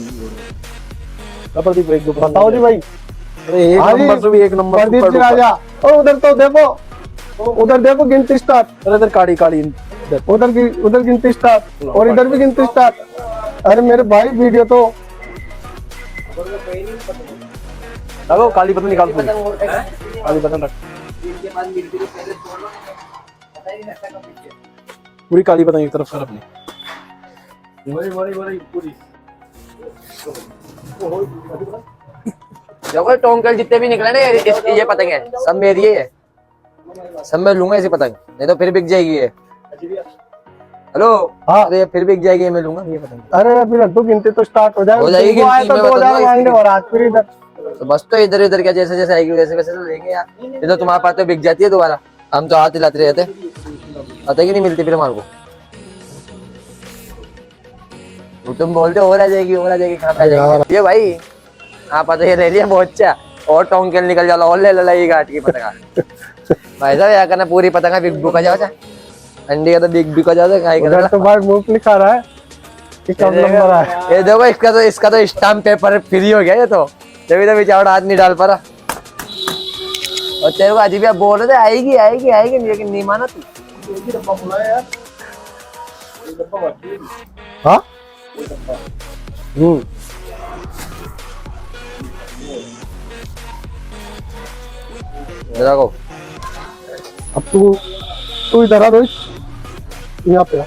[SPEAKER 2] एक दो
[SPEAKER 1] बताओ जी भाई।
[SPEAKER 2] अरे एक
[SPEAKER 1] हाँ जी,
[SPEAKER 2] नंबर से भी एक नंबर
[SPEAKER 1] प्रदीप
[SPEAKER 2] ऊपर
[SPEAKER 1] जी
[SPEAKER 2] ऊपर।
[SPEAKER 1] राजा। और उधर तो देखो, उधर देखो गिनती स्टार्ट,
[SPEAKER 2] अरे इधर काली काली
[SPEAKER 1] उधर गिनती स्टार्ट, और इधर भी गिनती स्टार्ट। अरे मेरे भाई वीडियो तो
[SPEAKER 2] देखो काली पतंग निकाल पूरी। काली पतंग रख, पूरी काली पतंग एक तरफ कर अपनी।
[SPEAKER 6] देखो टोंकल जितने भी निकले ना ये पतंग है, सब मेरी ही है, सब मैं लूंगा ऐसी पतंग, नहीं तो फिर बिक जाएगी ये। हेलो
[SPEAKER 1] हाँ।
[SPEAKER 6] अरे फिर बिक जाएगी ये, मैं लूंगा ये पतंग।
[SPEAKER 1] अरे अभी रख दो, गिनती तो स्टार्ट हो जाएगी।
[SPEAKER 6] हो जाएगी
[SPEAKER 1] तुमको आए
[SPEAKER 6] गिनती,
[SPEAKER 1] तो
[SPEAKER 6] मैं
[SPEAKER 1] 2000
[SPEAKER 6] बताऊंगा
[SPEAKER 1] मांगने,
[SPEAKER 6] इसकी।
[SPEAKER 1] और आज फिर इधर
[SPEAKER 6] तो बस तो इधर इधर क्या जैसे जैसे आएगी वैसे वैसे तो लेंगे यार, ये तो तुम्हारे पास तो बिक जाती है दोबारा, हम तो हाथ हिलाते रहते, पता ही नहीं मिलती फिर हमारे को। वो तुम बोलते और आ जाएगी और आ जाएगी, कहाँ पे आ जाएगी ये भाई। हाँ पता ही रह रही है बहुत अच्छा, और टोंकेल निकल जाला और ले ला ये घाट की पतंग। भाई साहब यहाँ करना पूरी पतंगा बिक बुका जाओ, अंडी का तो बिक बिका जाओ,
[SPEAKER 1] उधर तो भाई मूंगफली खा रहा है कि कम नंबर आया।
[SPEAKER 6] ये देखो इसका तो स्टाम्प पेपर फ्री हो गया ये तो, तभी तो बेचारा हाथ नहीं डाल पा रहा। और तेरे को अजीब बोल रहे थे आएगी आएगी आएगी, लेकिन नहीं माना तू।
[SPEAKER 1] हाँ
[SPEAKER 6] देखो
[SPEAKER 1] अब तू इधर आ रोहित, यहाँ पे आ।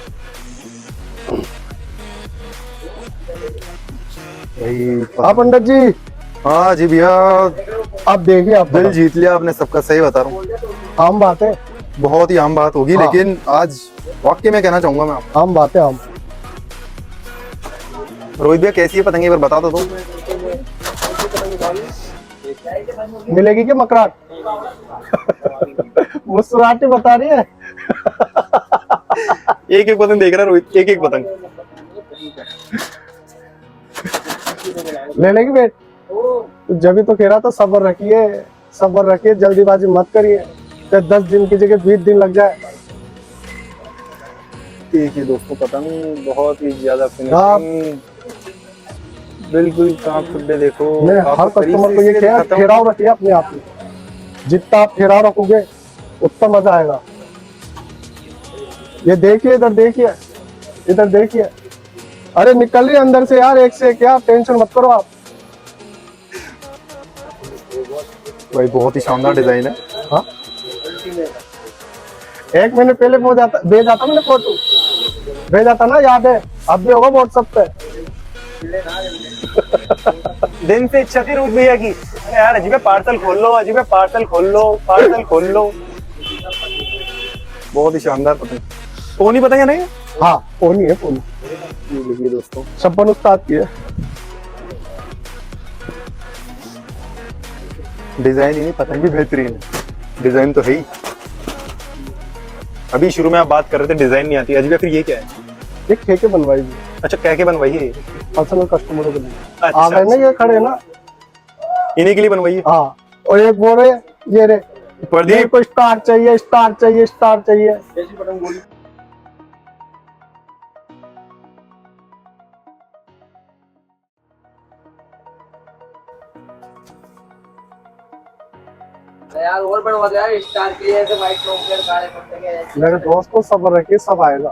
[SPEAKER 1] हाँ पंडित जी,
[SPEAKER 3] हाँ जी भैया,
[SPEAKER 1] आप देखिए, आप
[SPEAKER 3] दिल जीत लिया आपने सबका, सही बता रहा हूँ।
[SPEAKER 1] आम बात है,
[SPEAKER 3] बहुत ही आम बात होगी,
[SPEAKER 1] हाँ।
[SPEAKER 3] लेकिन आज वाकई में कहना चाहूंगा मैं आपको।
[SPEAKER 1] आम बात है, आम।
[SPEAKER 3] रोहित भैया कैसी है पतंग, एक बार बता दो तो।
[SPEAKER 1] मिलेगी क्या मकराट? मुस्कुराहट बता रही है।
[SPEAKER 3] एक एक पतंग देख रहा है रोहित, एक एक पतंग।
[SPEAKER 1] ले लेगी बेट? तो जब ही तो कह रहा था सब्र रखिए, जल्दीबाजी मत करिए, तो 10 दिन की जगह 20 दिन लग जाए।
[SPEAKER 5] देखिए दोस्तों, पतंग बहुत ही ज्यादा
[SPEAKER 1] आप-
[SPEAKER 5] फिनिशिंग, बिल्कुल कांप खुड्डे देखो।
[SPEAKER 1] मैं
[SPEAKER 5] आपको
[SPEAKER 1] हर
[SPEAKER 5] करीब
[SPEAKER 1] कस्टमर को
[SPEAKER 5] से
[SPEAKER 1] ये कह
[SPEAKER 5] खत्म-
[SPEAKER 1] ठहराव रखिए अपने आप में, जितना आप ठहराव रखोगे उतना मजा आएगा। ये देखिए, इधर देखिए, अरे निकल रही है अंदर से यार, एक से एक यार, टेंशन मत करो आप।
[SPEAKER 5] भाई बहुत ही शानदार डिजाइन है।
[SPEAKER 1] हाँ, 1 महीने पहले भेजा था मैंने फोटो, भेजा था ना, याद है? अब भी होगा व्हाट्सएप पे।
[SPEAKER 5] दिन से इच्छा थी रोज भैया की, यार अजीब पार्सल खोल लो, अजीब पार्सल खोल लो, पार्सल खोल लो। बहुत ही शानदार पतंग, पोनी पतंग है नहीं?
[SPEAKER 1] हाँ, पोनी है, पोनी।
[SPEAKER 5] ये देखिए दोस्तों,
[SPEAKER 1] छप्पन उस्ताद की है।
[SPEAKER 5] डिजाइन ही नहीं, पतंग भी बेहतरीन है, डिजाइन तो है ही। अभी शुरू में आप बात कर रहे थे डिजाइन नहीं आती, अजीब फिर ये क्या है?
[SPEAKER 1] ये ठेके बनवाई थी
[SPEAKER 5] अच्छा, क्या क्या बनवाई है?
[SPEAKER 1] पर्सनल कस्टमरों के लिए।
[SPEAKER 5] अच्छा,
[SPEAKER 1] आ गए ना, ये खड़े ना।
[SPEAKER 5] इन्हीं के लिए बनवाई है।
[SPEAKER 1] हाँ, और एक बोल रहे ये रे,
[SPEAKER 5] प्रदीप
[SPEAKER 1] मेरे को स्टार चाहिए, स्टार चाहिए, स्टार चाहिए।
[SPEAKER 6] यार और बनवा दो यार, स्टार के लिए वाइट चॉकलेट काले पत्ते
[SPEAKER 1] मेरे दोस्त को सब्र रखिए, सब आएगा।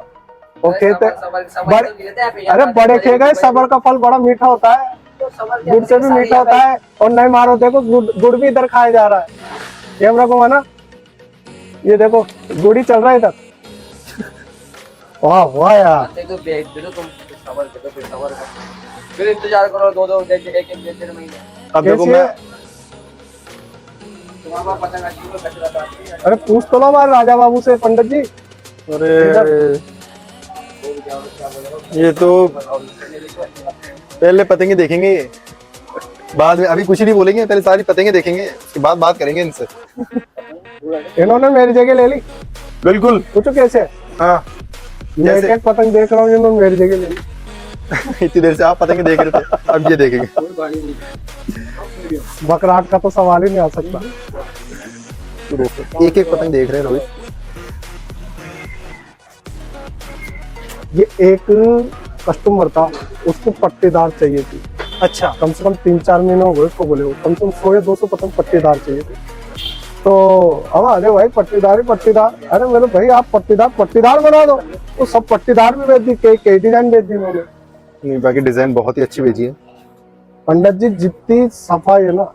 [SPEAKER 1] वो कहते
[SPEAKER 6] के
[SPEAKER 1] अरे बड़े खे गए, सब्र का फल बड़ा मीठा होता है, गुड़ से भी मीठा होता है। और नहीं मारो, देखो गुड़ भी इधर खाया जा रहा है। कैमरा को ना, ये देखो गुड़ ही चल रहा है इधर। वाह वाह यार,
[SPEAKER 6] तो भेज दो तुम, सबर करो, फिर सबर करो, फिर इंतजार करो, दो एक डेढ़ महीने।
[SPEAKER 5] अब देखो
[SPEAKER 1] कैसी
[SPEAKER 5] मैं,
[SPEAKER 1] है?
[SPEAKER 6] तुम्हारा पता नहीं क्यों कचरा डालती है।
[SPEAKER 1] अरे पूछ तो लो हमारे राजा बाबू से, पंडित जी।
[SPEAKER 5] अरे ये तो पहले पतंगे देखेंगे, बाद में, अभी कुछ नहीं बोलेंगे, पहले सारी पतंगे देखेंगे, उसके बाद बात करेंगे इनसे।
[SPEAKER 1] इन्होंने मेरी जगह ले ली,
[SPEAKER 5] बिल्कुल।
[SPEAKER 1] पूछो कैसे?
[SPEAKER 5] हाँ,
[SPEAKER 1] मैं
[SPEAKER 5] जैसे-
[SPEAKER 1] एक पतंग देख रहा हूँ, इन्होंने मेरी जगह ले ली।
[SPEAKER 5] इतनी देर से आप पतंगे देख रहे थे, अब ये देखेंगे।
[SPEAKER 1] बकराट का तो सवाल ही नहीं आ सकता।
[SPEAKER 5] एक एक पतंग देख रहे हैं रोहित।
[SPEAKER 1] ये एक कस्टमर था, उसको पट्टीदार चाहिए थी।
[SPEAKER 5] अच्छा,
[SPEAKER 1] कम से कम 3-4 महीने हो गए उसको बोले, वो कम से कम 100 या 200 पतंग पट्टीदार चाहिए थी। तो अब अरे भाई पट्टीदार ही पट्टीदार, अरे मेरे भाई आप पट्टीदार बना दो, तो सब पट्टीदार भी बेच दी, कई डिजाइन बेच दी मैंने।
[SPEAKER 5] नहीं, बाकी डिजाइन बहुत ही अच्छी भेजी है।
[SPEAKER 1] पंडित जी जितनी सफाई है ना,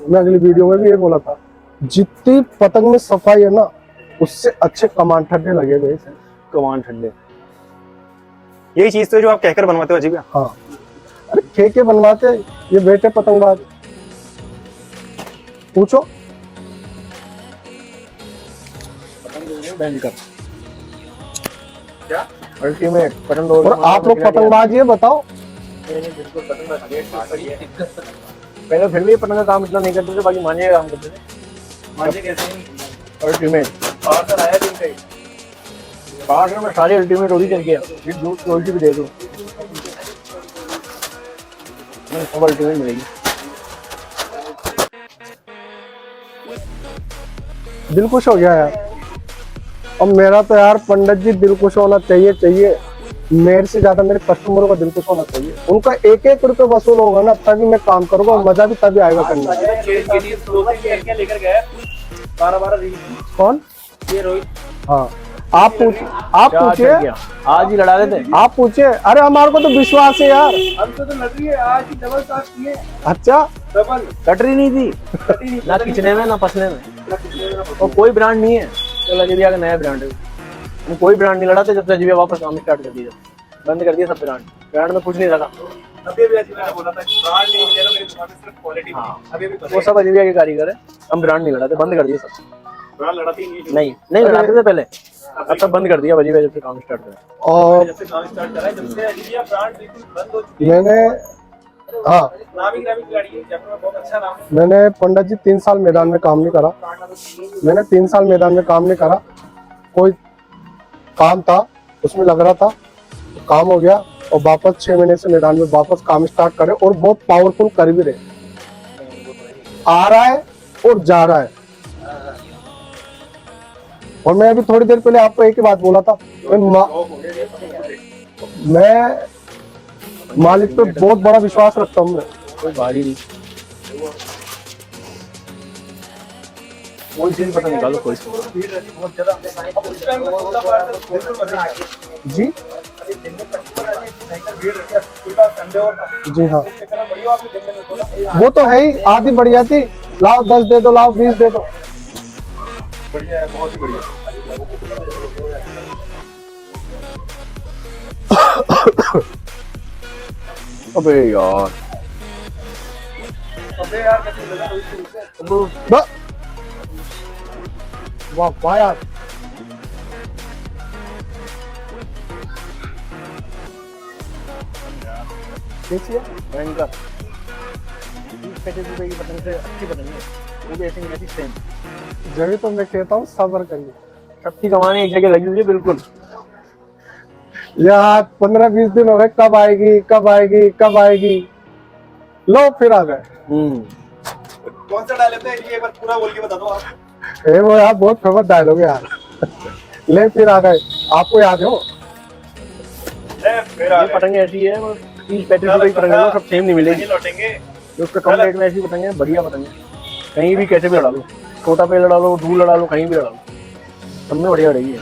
[SPEAKER 1] मैं अगली वीडियो में भी ये बोला था, जितनी पतंग में सफाई है ना, उससे अच्छे कमान ठंडे लगे गए।
[SPEAKER 5] कमान ठंडे, यही चीज तो जो आप कहकर बनवाते हो अजीब।
[SPEAKER 1] हाँ, अरे ठेके बनवाते ये बेटे पतंगबाज, पूछो।
[SPEAKER 2] अल्टीमेट पतंग।
[SPEAKER 1] और आप लोग पतंगबाज ये बताओ,
[SPEAKER 2] पहले फिर भी पतंग का काम इतना नहीं करते थे, बाकी मांझे का काम करते थे।
[SPEAKER 5] मांझे कैसे?
[SPEAKER 2] अल्टीमेट
[SPEAKER 5] पार्सल आया दिन पे।
[SPEAKER 2] पार्सल में सारी अल्टीमेट रोटी चल गया, फिर दूध की रोटी भी दे दो, सब अल्टीमेट मिलेगी।
[SPEAKER 1] दिल खुश हो गया यार। और मेरा तो यार पंडित जी दिल खुश होना चाहिए, मेरे से ज्यादा मेरे कस्टमरों का दिल खुश होना चाहिए। उनका 1-1 रुपए वसूल होगा ना, तभी मैं काम करूंगा, और मजा भी तभी आएगा करने में।
[SPEAKER 5] लेकर गए 12-12 रील।
[SPEAKER 1] कौन?
[SPEAKER 5] ये रोहित।
[SPEAKER 1] हाँ, आप पूछिए,
[SPEAKER 2] आज ही लड़ा रहे थे।
[SPEAKER 1] आप पूछिए। अरे हमारे को तो विश्वास है यार।
[SPEAKER 5] हमको तो लग रही है आज ही डबल साथ किए,
[SPEAKER 1] अच्छा,
[SPEAKER 5] डबल
[SPEAKER 2] कट रही नहीं थी, ना खींचने में ना पसने में। और कोई ब्रांड नहीं है, तो अजीबिया का नया ब्रांड है। हम कोई ब्रांड नहीं लड़ाते, जब से अजीबिया वापस काम स्टार्ट कर दिया, बंद कर दिया सब ब्रांड में कुछ नहीं रखा।
[SPEAKER 5] अभी भी अजीब ने बोला था कि ब्रांड नहीं देना, मेरी दुकान में सिर्फ क्वालिटी थी। अभी भी
[SPEAKER 2] वो सब अजीबिया के कारीगर है, हम ब्रांड नहीं लड़ाते, बंद कर दिया सब।
[SPEAKER 5] ब्रांड लड़ाती
[SPEAKER 2] नहीं लड़ाते थे पहले, अब सब बंद कर दिया अजीबिया जब से काम स्टार्ट करा।
[SPEAKER 1] और
[SPEAKER 5] जब से काम स्टार्ट करा है, जब से अजीबिया ब्रांड बिल्कुल बंद हो चुकी
[SPEAKER 1] मैंने, हाँ,
[SPEAKER 5] है। नामी ग्रामी खिलाड़ी है, जयपुर में बहुत अच्छा नाम है।
[SPEAKER 1] मैंने पंडित जी 3 साल मैदान में काम नहीं करा। मैंने 3 साल मैदान में काम नहीं करा। कोई काम था उसमें लग रहा था, काम हो गया, और वापस 6 महीने से मैदान में वापस काम स्टार्ट करे और बहुत पावरफुल कर भी रहे, आ रहा है और जा रहा है। और मैं अभी थोड़ी देर पहले आपको एक ही बात बोला था, मैं मालिक पे बहुत बड़ा विश्वास रखता हूँ।
[SPEAKER 2] कोई भारी नहीं, कोई चीज पता निकालो कोई
[SPEAKER 1] जी जी हाँ, वो तो है ही, आधी बढ़ जाती, लाओ 10 दे दो, लाओ 20 दे दो।
[SPEAKER 5] बढ़िया है, बहुत ही बढ़िया।
[SPEAKER 2] अबे यार
[SPEAKER 1] वाह वाह यार, देखिए
[SPEAKER 2] भयंकर 20-25 रुपए की पतंग से अच्छी पतंग है, वो भी ऐसी नहीं आती सेम।
[SPEAKER 1] जब तो मैं कहता हूँ सब्र करिए,
[SPEAKER 2] सबकी कमानी एक जगह लगी हुई है बिल्कुल।
[SPEAKER 1] यार 15-20 दिन हो गए, कब आएगी कब आएगी कब आएगी, लो फिर आ गए।
[SPEAKER 5] कौन सा डायलॉग है ये, एक बार पूरा बोल के बता दो आप।
[SPEAKER 1] वो यार बहुत फेमस डायलॉग है यार। ले फिर आ गए, आपको याद हो?
[SPEAKER 5] फिर
[SPEAKER 2] ये पतंगे ऐसी है 30-35 रुपए की पतंग है, सब सेम नहीं मिलेगी।
[SPEAKER 5] लौटेंगे
[SPEAKER 2] जो उसका कम रेट में ऐसी पतंग है, बढ़िया पतंग है, कहीं भी कैसे भी लड़ा लो, छोटा पे लड़ा लो, धूल लड़ा लो, कहीं भी लड़ा लो, सब में बढ़िया रहेगी ये।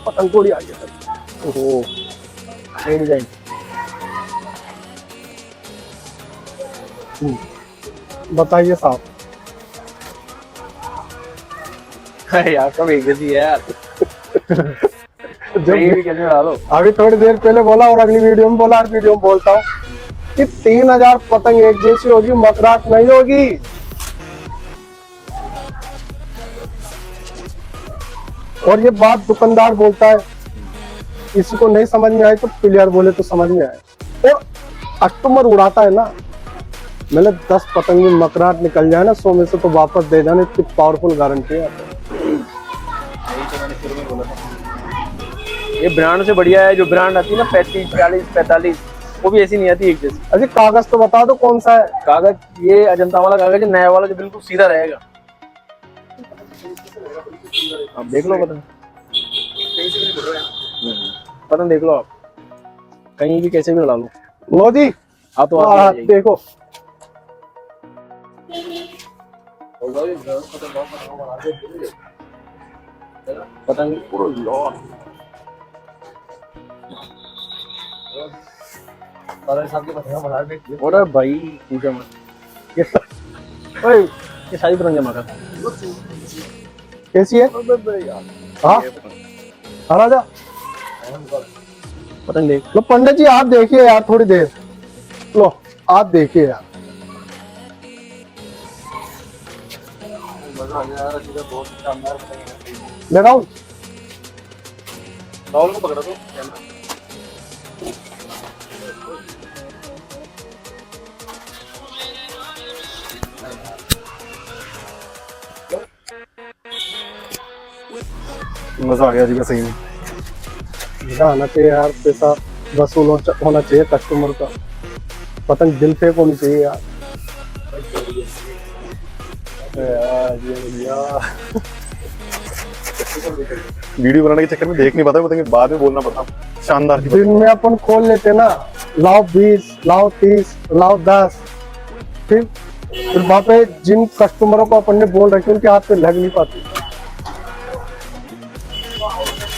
[SPEAKER 2] पतंग कोड़ी आ गया सर, ओहो नई डिजाइन।
[SPEAKER 1] बताइए साहब।
[SPEAKER 2] यार सब एक जैसी है यार, कहीं भी कैसे लड़ा लो।
[SPEAKER 1] अभी थोड़ी देर पहले बोला और अगली वीडियो में बोला, हर वीडियो में बोलता हूँ कि 3000 पतंग एक जैसी होगी, मकराट नहीं होगी। और ये बात दुकानदार बोलता है, किसी को नहीं समझ में आए तो प्लेयर बोले तो समझ में आए। और कस्टमर उड़ाता है ना, मतलब 10 पतंग में मकराट निकल जाए ना 100 में से तो वापस दे जाने, इतनी पावरफुल गारंटी है।
[SPEAKER 2] ये ब्रांड से बढ़िया है, जो ब्रांड आती है ना 35, 40, 45, वो भी ऐसी नहीं आती एक जैसी।
[SPEAKER 1] अरे कागज तो बता दो कौन सा है?
[SPEAKER 2] कागज ये अजंता वाला कागज है, नया वाला जो बिल्कुल सीधा रहेगा। आप देख लो पतंग, पतंग देख लो आप, कहीं भी कैसे भी लड़ा लो।
[SPEAKER 1] लो जी,
[SPEAKER 2] तो
[SPEAKER 1] हाँ, देखो
[SPEAKER 2] पतंग पूरा लॉट। अरे भाई पूछो मत, ये सारी पतंग जमा कर।
[SPEAKER 1] कैसी है? हाँ राजा,
[SPEAKER 2] पतंग देख
[SPEAKER 1] लो पंडित जी आप देखिए यार थोड़ी देर, लो आप देखिए यार। लगाओ
[SPEAKER 2] राहुल को पकड़ा दो।
[SPEAKER 5] मजा आ गया जी, सही में
[SPEAKER 1] मजा आना चाहिए यार, पैसा वसूल होना चाहिए कस्टमर का, पतंग दिल पे होनी चाहिए यार।
[SPEAKER 5] वीडियो बनाने के चक्कर में देख नहीं पाता, बताएंगे बाद में बोलना पड़ता। शानदार की
[SPEAKER 1] दिन में अपन खोल लेते ना, लाओ 20, लाओ 30, लाओ 10, फिर वहां पे जिन कस्टमरों को अपन ने बोल रखे उनके हाथ पे लग नहीं पाती।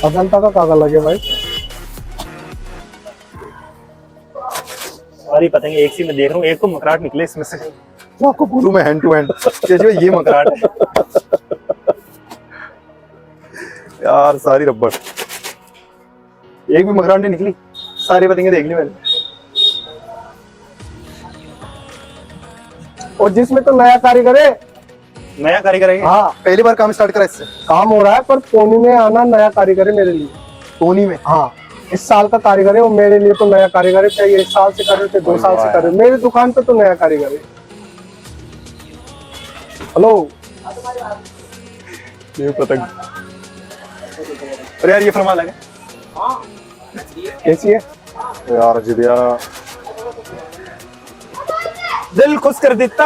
[SPEAKER 1] अजंता का कागज लगे भाई,
[SPEAKER 5] सारी पतंगे एक सी में देख रहा हूँ, एक तो मकराट निकले इसमें से, वो आपको बोलूं मैं हैंड टू हैंड ये मकराट है यार। सारी रबड़, एक भी मकराट नहीं निकली, सारी पतंगे देख ली मैंने।
[SPEAKER 1] और जिसमें तो नया कारीगर है,
[SPEAKER 5] नया कारीगर है,
[SPEAKER 1] हाँ
[SPEAKER 5] पहली बार काम स्टार्ट करा इससे।
[SPEAKER 1] काम हो रहा है, पर पोनी में आना नया कारीगर है मेरे लिए।
[SPEAKER 5] टोनी में,
[SPEAKER 1] हाँ इस साल का कारीगर है वो, मेरे लिए तो नया कारीगर है, चाहे 1 साल से करे चाहे 2 साल से करे, मेरी दुकान पे तो नया कारीगर है। हेलो
[SPEAKER 5] ये पतंग, अरे यार ये फरमा लगे
[SPEAKER 1] कैसी है?
[SPEAKER 5] यार अजीबिया दिल खुश कर देता।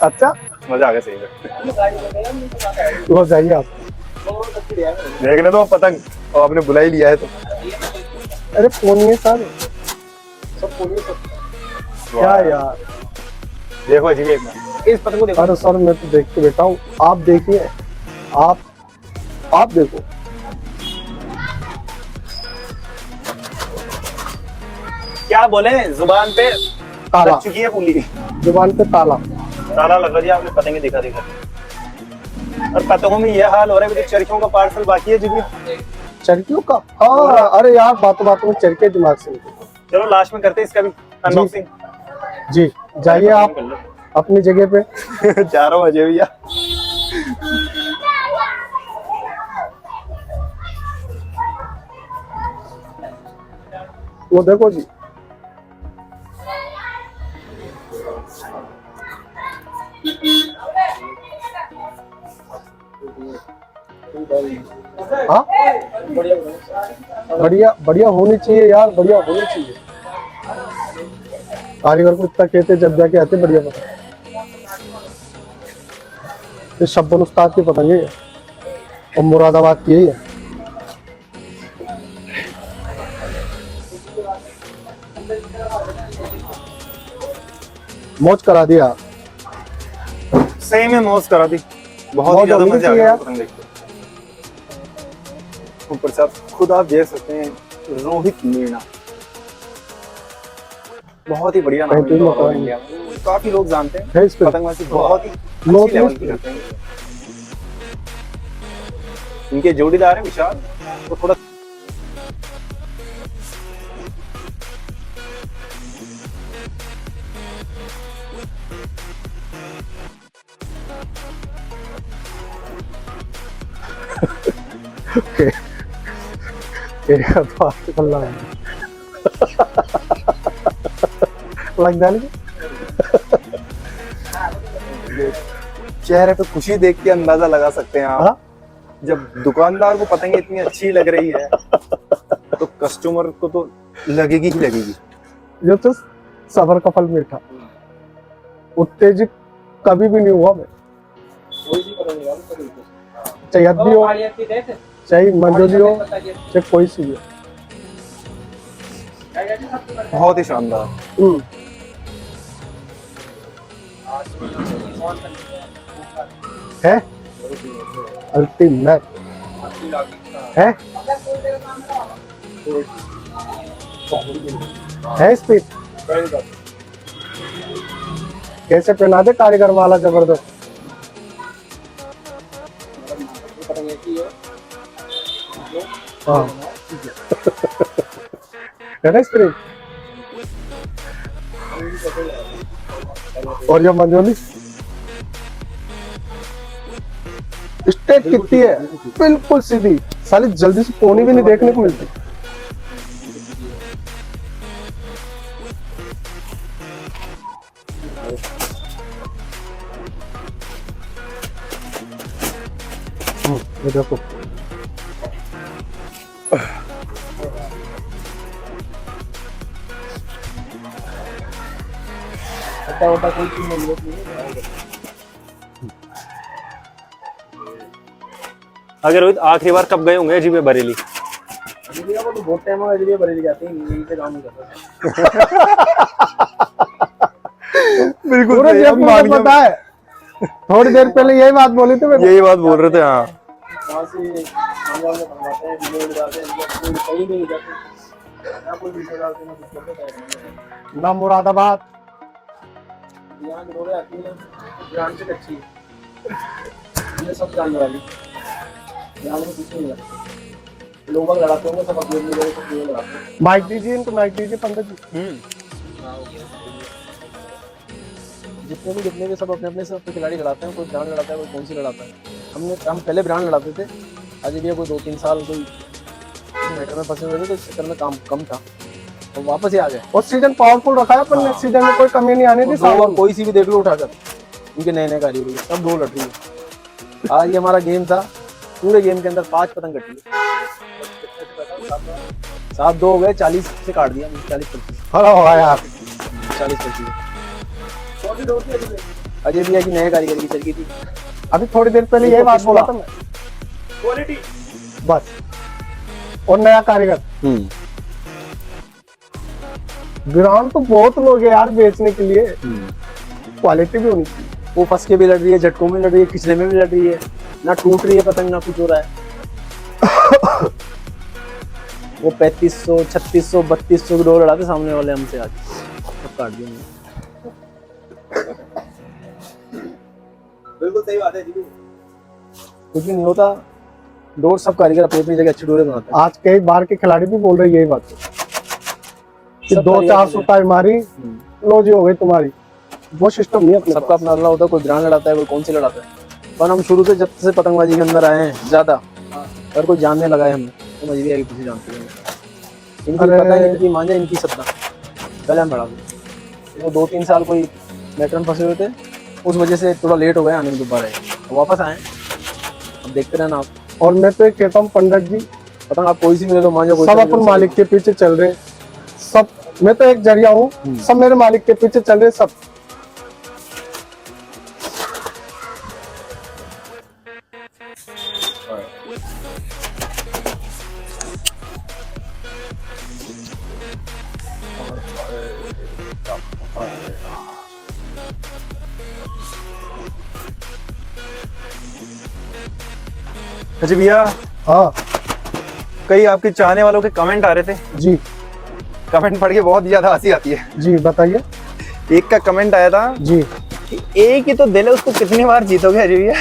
[SPEAKER 1] अच्छा,
[SPEAKER 5] मजा आ गया सही में।
[SPEAKER 1] तो जाइए आप।
[SPEAKER 5] देखने तो पतंग, और आपने बुला ही लिया है तो।
[SPEAKER 1] अरे फोन है सर, सब फोन सब। क्या यार,
[SPEAKER 5] देखो अजीब एक बार इस पतंग को देखो।
[SPEAKER 1] अरे सर मैं तो देख के बैठा हूँ, आप देखिए, आप देखो।
[SPEAKER 5] क्या बोले, जुबान पे
[SPEAKER 1] ताला,
[SPEAKER 5] लग चुकी है पुली।
[SPEAKER 1] जुबान पे ताला।
[SPEAKER 5] ताला लगा दिया आपने पतंगे दिखा दिखा। और पतंगों में ये हाल हो रहा है, अभी चरखियों का पार्सल बाकी है जी।
[SPEAKER 1] चरखियों का? हाँ, अरे यार बातों बातों में चरखे दिमाग से निकले।
[SPEAKER 5] चलो लास्ट में करते हैं इसका भी अनबॉक्सिंग।
[SPEAKER 1] जी जाइए आप अपनी जगह पे।
[SPEAKER 5] 4 बजे भैया।
[SPEAKER 1] वो देखो जी, हाँ बढ़िया बढ़िया होनी चाहिए यार, बढ़िया होनी चाहिए। कारीगर को इतना कहते जब जाके आते बढ़िया पतंग। ये शब्बन उस्ताद की पतंग है और मुरादाबाद की है। मौज करा दिया,
[SPEAKER 5] सही में मौज करा दी। बहुत ही ज्यादा मजा आ गया पतंग देख के। ऊपर से आप खुद आप देख सकते हैं, रोहित मीणा बहुत ही बढ़िया नाम है ऑल इंडिया में। काफी लोग जानते हैं
[SPEAKER 1] है इस पे।
[SPEAKER 5] पतंगबाजी बहुत ही
[SPEAKER 1] लोग
[SPEAKER 5] अच्छी लेवल की करते हैं। इनके जोड़ीदार है विशाल, तो थोड़ा
[SPEAKER 1] लग जाने
[SPEAKER 5] चेहरे पे खुशी देख के अंदाजा लगा सकते हैं आप।
[SPEAKER 1] हाँ?
[SPEAKER 5] जब दुकानदार को पतंग इतनी अच्छी लग रही है तो कस्टमर को तो लगेगी ही लगेगी।
[SPEAKER 1] जो तो सबर का फल मीठा, उत्तेजित कभी भी नहीं हुआ मैं। चाहे हद भी हो, चाहे मंजूरी हो, चाहे कोई सी भी हो।
[SPEAKER 5] बहुत ही शानदार।
[SPEAKER 1] है अल्टीमेट है स्पीड। कैसे पहना दे कारीगर वाला जबरदस्त। हाँ है ना स्प्रे। और ये मंजोली स्टेट कितनी है, बिल्कुल सीधी, साली जल्दी से पोनी भी नहीं देखने को मिलती। ये देखो
[SPEAKER 5] अगर रोहित आखिरी बार कब गए होंगे अजीब बरेली?
[SPEAKER 2] बहुत टाइम हो गया बरेली जाते हैं, यहीं से काम करता है।
[SPEAKER 5] बिल्कुल
[SPEAKER 1] पूरे जयपुर में पता है, थोड़ी देर पहले यही बात बोली थी।
[SPEAKER 5] यही बात बोल रहे थे। हाँ
[SPEAKER 2] वहाँ से मांगवाल में बनवाते हैं, वीडियो डालते हैं, कहीं भी नहीं जाते, ना कोई वीडियो डालते हैं, ना कुछ करते हैं।
[SPEAKER 1] ना मुरादाबाद,
[SPEAKER 2] यहाँ की रोडें आती हैं, जान से अच्छी है, ये सब जानने वाली यहाँ में कुछ नहीं लगता। लोग लड़ाते होंगे सब अपने लोगों को लड़ाते हैं।
[SPEAKER 1] माइक दीजिए इनको, माइक दीजिए पंडित जी।
[SPEAKER 2] जितने भी सब अपने सब खिलाड़ी लड़ाते हैं, कोई ब्रांड लड़ाता है, कोई कौन सी लड़ाता है। हम पहले ब्रांड लड़ाते थे, आज भी कोई 2-3 साल कोई मैटर में फंसे हुए थे, तो चक्कर में काम कम था, तो वापस ही आ गए।
[SPEAKER 1] और सीजन पावरफुल रखा है अपन ने, सीजन में कोई कमी नहीं आने दी।
[SPEAKER 2] कोई सी भी देख लो उठाकर, उनके नए कारीगर सब दो लड़ रही है। आज ये हमारा गेम था, पूरे गेम के अंदर 5 पतंग कटी है। 7 2 हो गए, 40 से काट दिया, 40-25,
[SPEAKER 1] खड़ा होगा यार।
[SPEAKER 2] 40-25। अजय भैया की नए कारीगर की चरखी थी।
[SPEAKER 1] अभी थोड़ी देर पहले यही बात बोला था मैं।
[SPEAKER 5] क्वालिटी।
[SPEAKER 1] बस, और नया कारीगर। ग्राउंड तो बहुत लोग हैं यार बेचने के लिए, क्वालिटी भी होनी चाहिए।
[SPEAKER 2] वो फंस के भी लड़ रही है, झटकों में लड़ रही है, खिंचने में भी लड़ रही है, ना टूट रही है पतंग ना कुछ हो रहा है। वो 3500, 3600, 3200 की डोर लड़ाते सामने वाले हमसे, आज सब काट दिए।
[SPEAKER 5] बिल्कुल सही बात है जी।
[SPEAKER 2] कुछ भी नहीं होता, डोर सब कारीगर अपनी अपनी जगह अच्छी डोरें बनाते हैं।
[SPEAKER 1] आज कई बार के खिलाड़ी भी बोल रहे हैं यही बात कि
[SPEAKER 2] सब
[SPEAKER 1] 200-400 टाई मारी, लो जी हो गई तुम्हारी। वो सिस्टम नहीं है अपने
[SPEAKER 2] सबका अपना अपना होता है, कोई ब्रांड लड़ाता है, कोई कौन सी लड़ाता है। पर हम शुरू से जब से पतंगबाजी के अंदर आए हैं ज्यादा, अगर कोई जानने लगा है हमें तो मजबूरी है कि किसी जानते हैं। इनकी
[SPEAKER 1] अरे-
[SPEAKER 2] पता है, इनकी मांझा, इनकी सत्ता, पहले हम बढ़ा दो। वो 2-3 साल कोई मैटर में फंसे हुए थे, उस वजह से थोड़ा लेट हो गया आने में, दोबारा तो वापस आए। अब देखते रहना आप।
[SPEAKER 1] और मैं तो एक कहता हूँ पंडित जी,
[SPEAKER 2] पतंग आप कोई सी मिले तो मांझा कोई
[SPEAKER 1] सब
[SPEAKER 2] सा
[SPEAKER 1] अपन
[SPEAKER 2] मिले,
[SPEAKER 1] मालिक के पीछे चल रहे, सब। मैं तो एक जरिया हूँ, सब मेरे मालिक के पीछे चल रहे सब।
[SPEAKER 5] अच्छा भैया,
[SPEAKER 1] हाँ
[SPEAKER 5] कई आपके चाहने वालों के कमेंट आ रहे थे,
[SPEAKER 1] जी,
[SPEAKER 5] कमेंट पढ़ के बहुत ज्यादा हंसी आती है।
[SPEAKER 1] जी बताइए।
[SPEAKER 5] एक का कमेंट आया था
[SPEAKER 1] जी,
[SPEAKER 5] कि एक ही तो दिल है, उसको कितनी बार जीतोगे अजय भैया?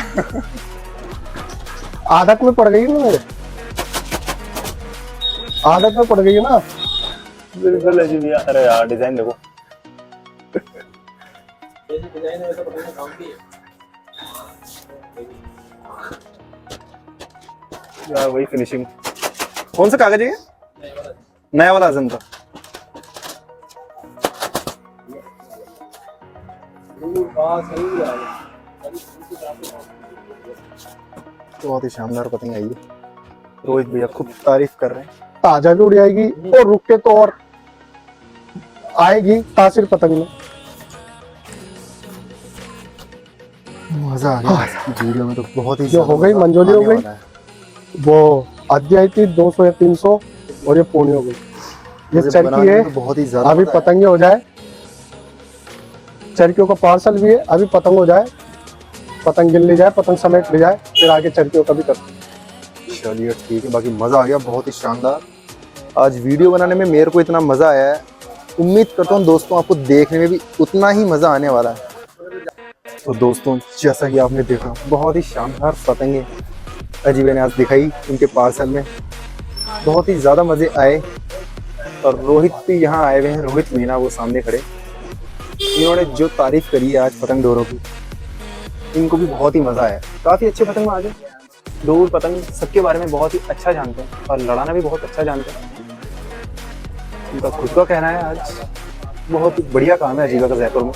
[SPEAKER 1] आदत में पड़ गई ना मेरे, आदत में पड़ गई है ना।
[SPEAKER 5] बिल्कुल अजय भैया। अरे यार डिजाइन देखो, यार वही फिनिशिंग। कौन सा कागज है ये? नया वाला अजंता। बहुत ही शानदार पतंग आई है, रोहित भैया खूब तारीफ कर रहे हैं।
[SPEAKER 1] ताजा भी उड़ जाएगी और रुक के तो और आएगी तासीर पतंग में।
[SPEAKER 5] मजा आ गया वीडियो में तो, बहुत ही
[SPEAKER 1] जो हो
[SPEAKER 5] ज्यादा
[SPEAKER 1] गई,
[SPEAKER 5] मजा
[SPEAKER 1] मंजोली हो
[SPEAKER 5] आने
[SPEAKER 1] गई।
[SPEAKER 5] वाला है।
[SPEAKER 1] वो आधी आई थी 200 या 300, और ये पौनी हो गई। ये
[SPEAKER 5] मुझे
[SPEAKER 1] चरखी
[SPEAKER 5] बनाने
[SPEAKER 1] है,
[SPEAKER 5] में तो बहुत ही ज्यादा
[SPEAKER 1] अभी
[SPEAKER 5] मजा आया।
[SPEAKER 1] पतंगे हो जाए, चरखियों का पार्सल भी है, अभी पतंग हो जाए, पतंग गिन ली जाए, पतंग समेट ली जाए, फिर आगे चरखियों का भी करते हैं।
[SPEAKER 5] चलिए ठीक है, बाकी मजा आ गया, बहुत ही शानदार। आज वीडियो बनाने में मेरे को इतना मजा आया है, उम्मीद करता हूँ दोस्तों आपको देखने में भी उतना ही मजा आने वाला है। तो दोस्तों जैसा कि आपने देखा, बहुत ही शानदार पतंगे अजीब ने आज दिखाई उनके पार्सल में, बहुत ही ज्यादा मजे आए। और रोहित भी यहाँ आए हुए हैं, रोहित मीना वो सामने खड़े, इन्होंने जो तारीफ करी है आज पतंग डोरों की, इनको भी बहुत ही मजा आया। काफी अच्छे पतंग आ गए, डोर पतंग सबके बारे में बहुत ही अच्छा जानते हैं और लड़ाना भी बहुत अच्छा जानते हैं। उनका खुद का कहना है आज बहुत ही बढ़िया काम है अजीबा का जयपुर में,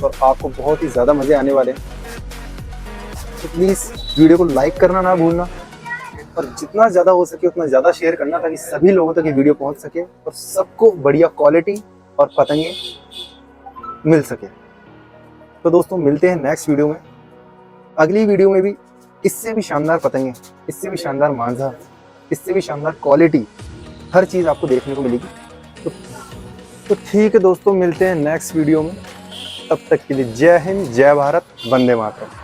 [SPEAKER 5] और आपको बहुत ही ज्यादा मजे आने वाले हैं। तो प्लीज वीडियो को लाइक करना ना भूलना, और जितना ज्यादा हो सके उतना ज्यादा शेयर करना, ताकि सभी लोगों तक ये वीडियो पहुंच सके और सबको बढ़िया क्वालिटी और पतंगे मिल सके। तो दोस्तों मिलते हैं नेक्स्ट वीडियो में। अगली वीडियो में भी इससे भी शानदार पतंगे, इससे भी शानदार मांझा, इससे भी शानदार क्वालिटी, हर चीज़ आपको देखने को मिलेगी। तो ठीक है दोस्तों, मिलते हैं नेक्स्ट वीडियो में। तब तक के लिए जय हिंद, जय भारत, वंदे मातरम।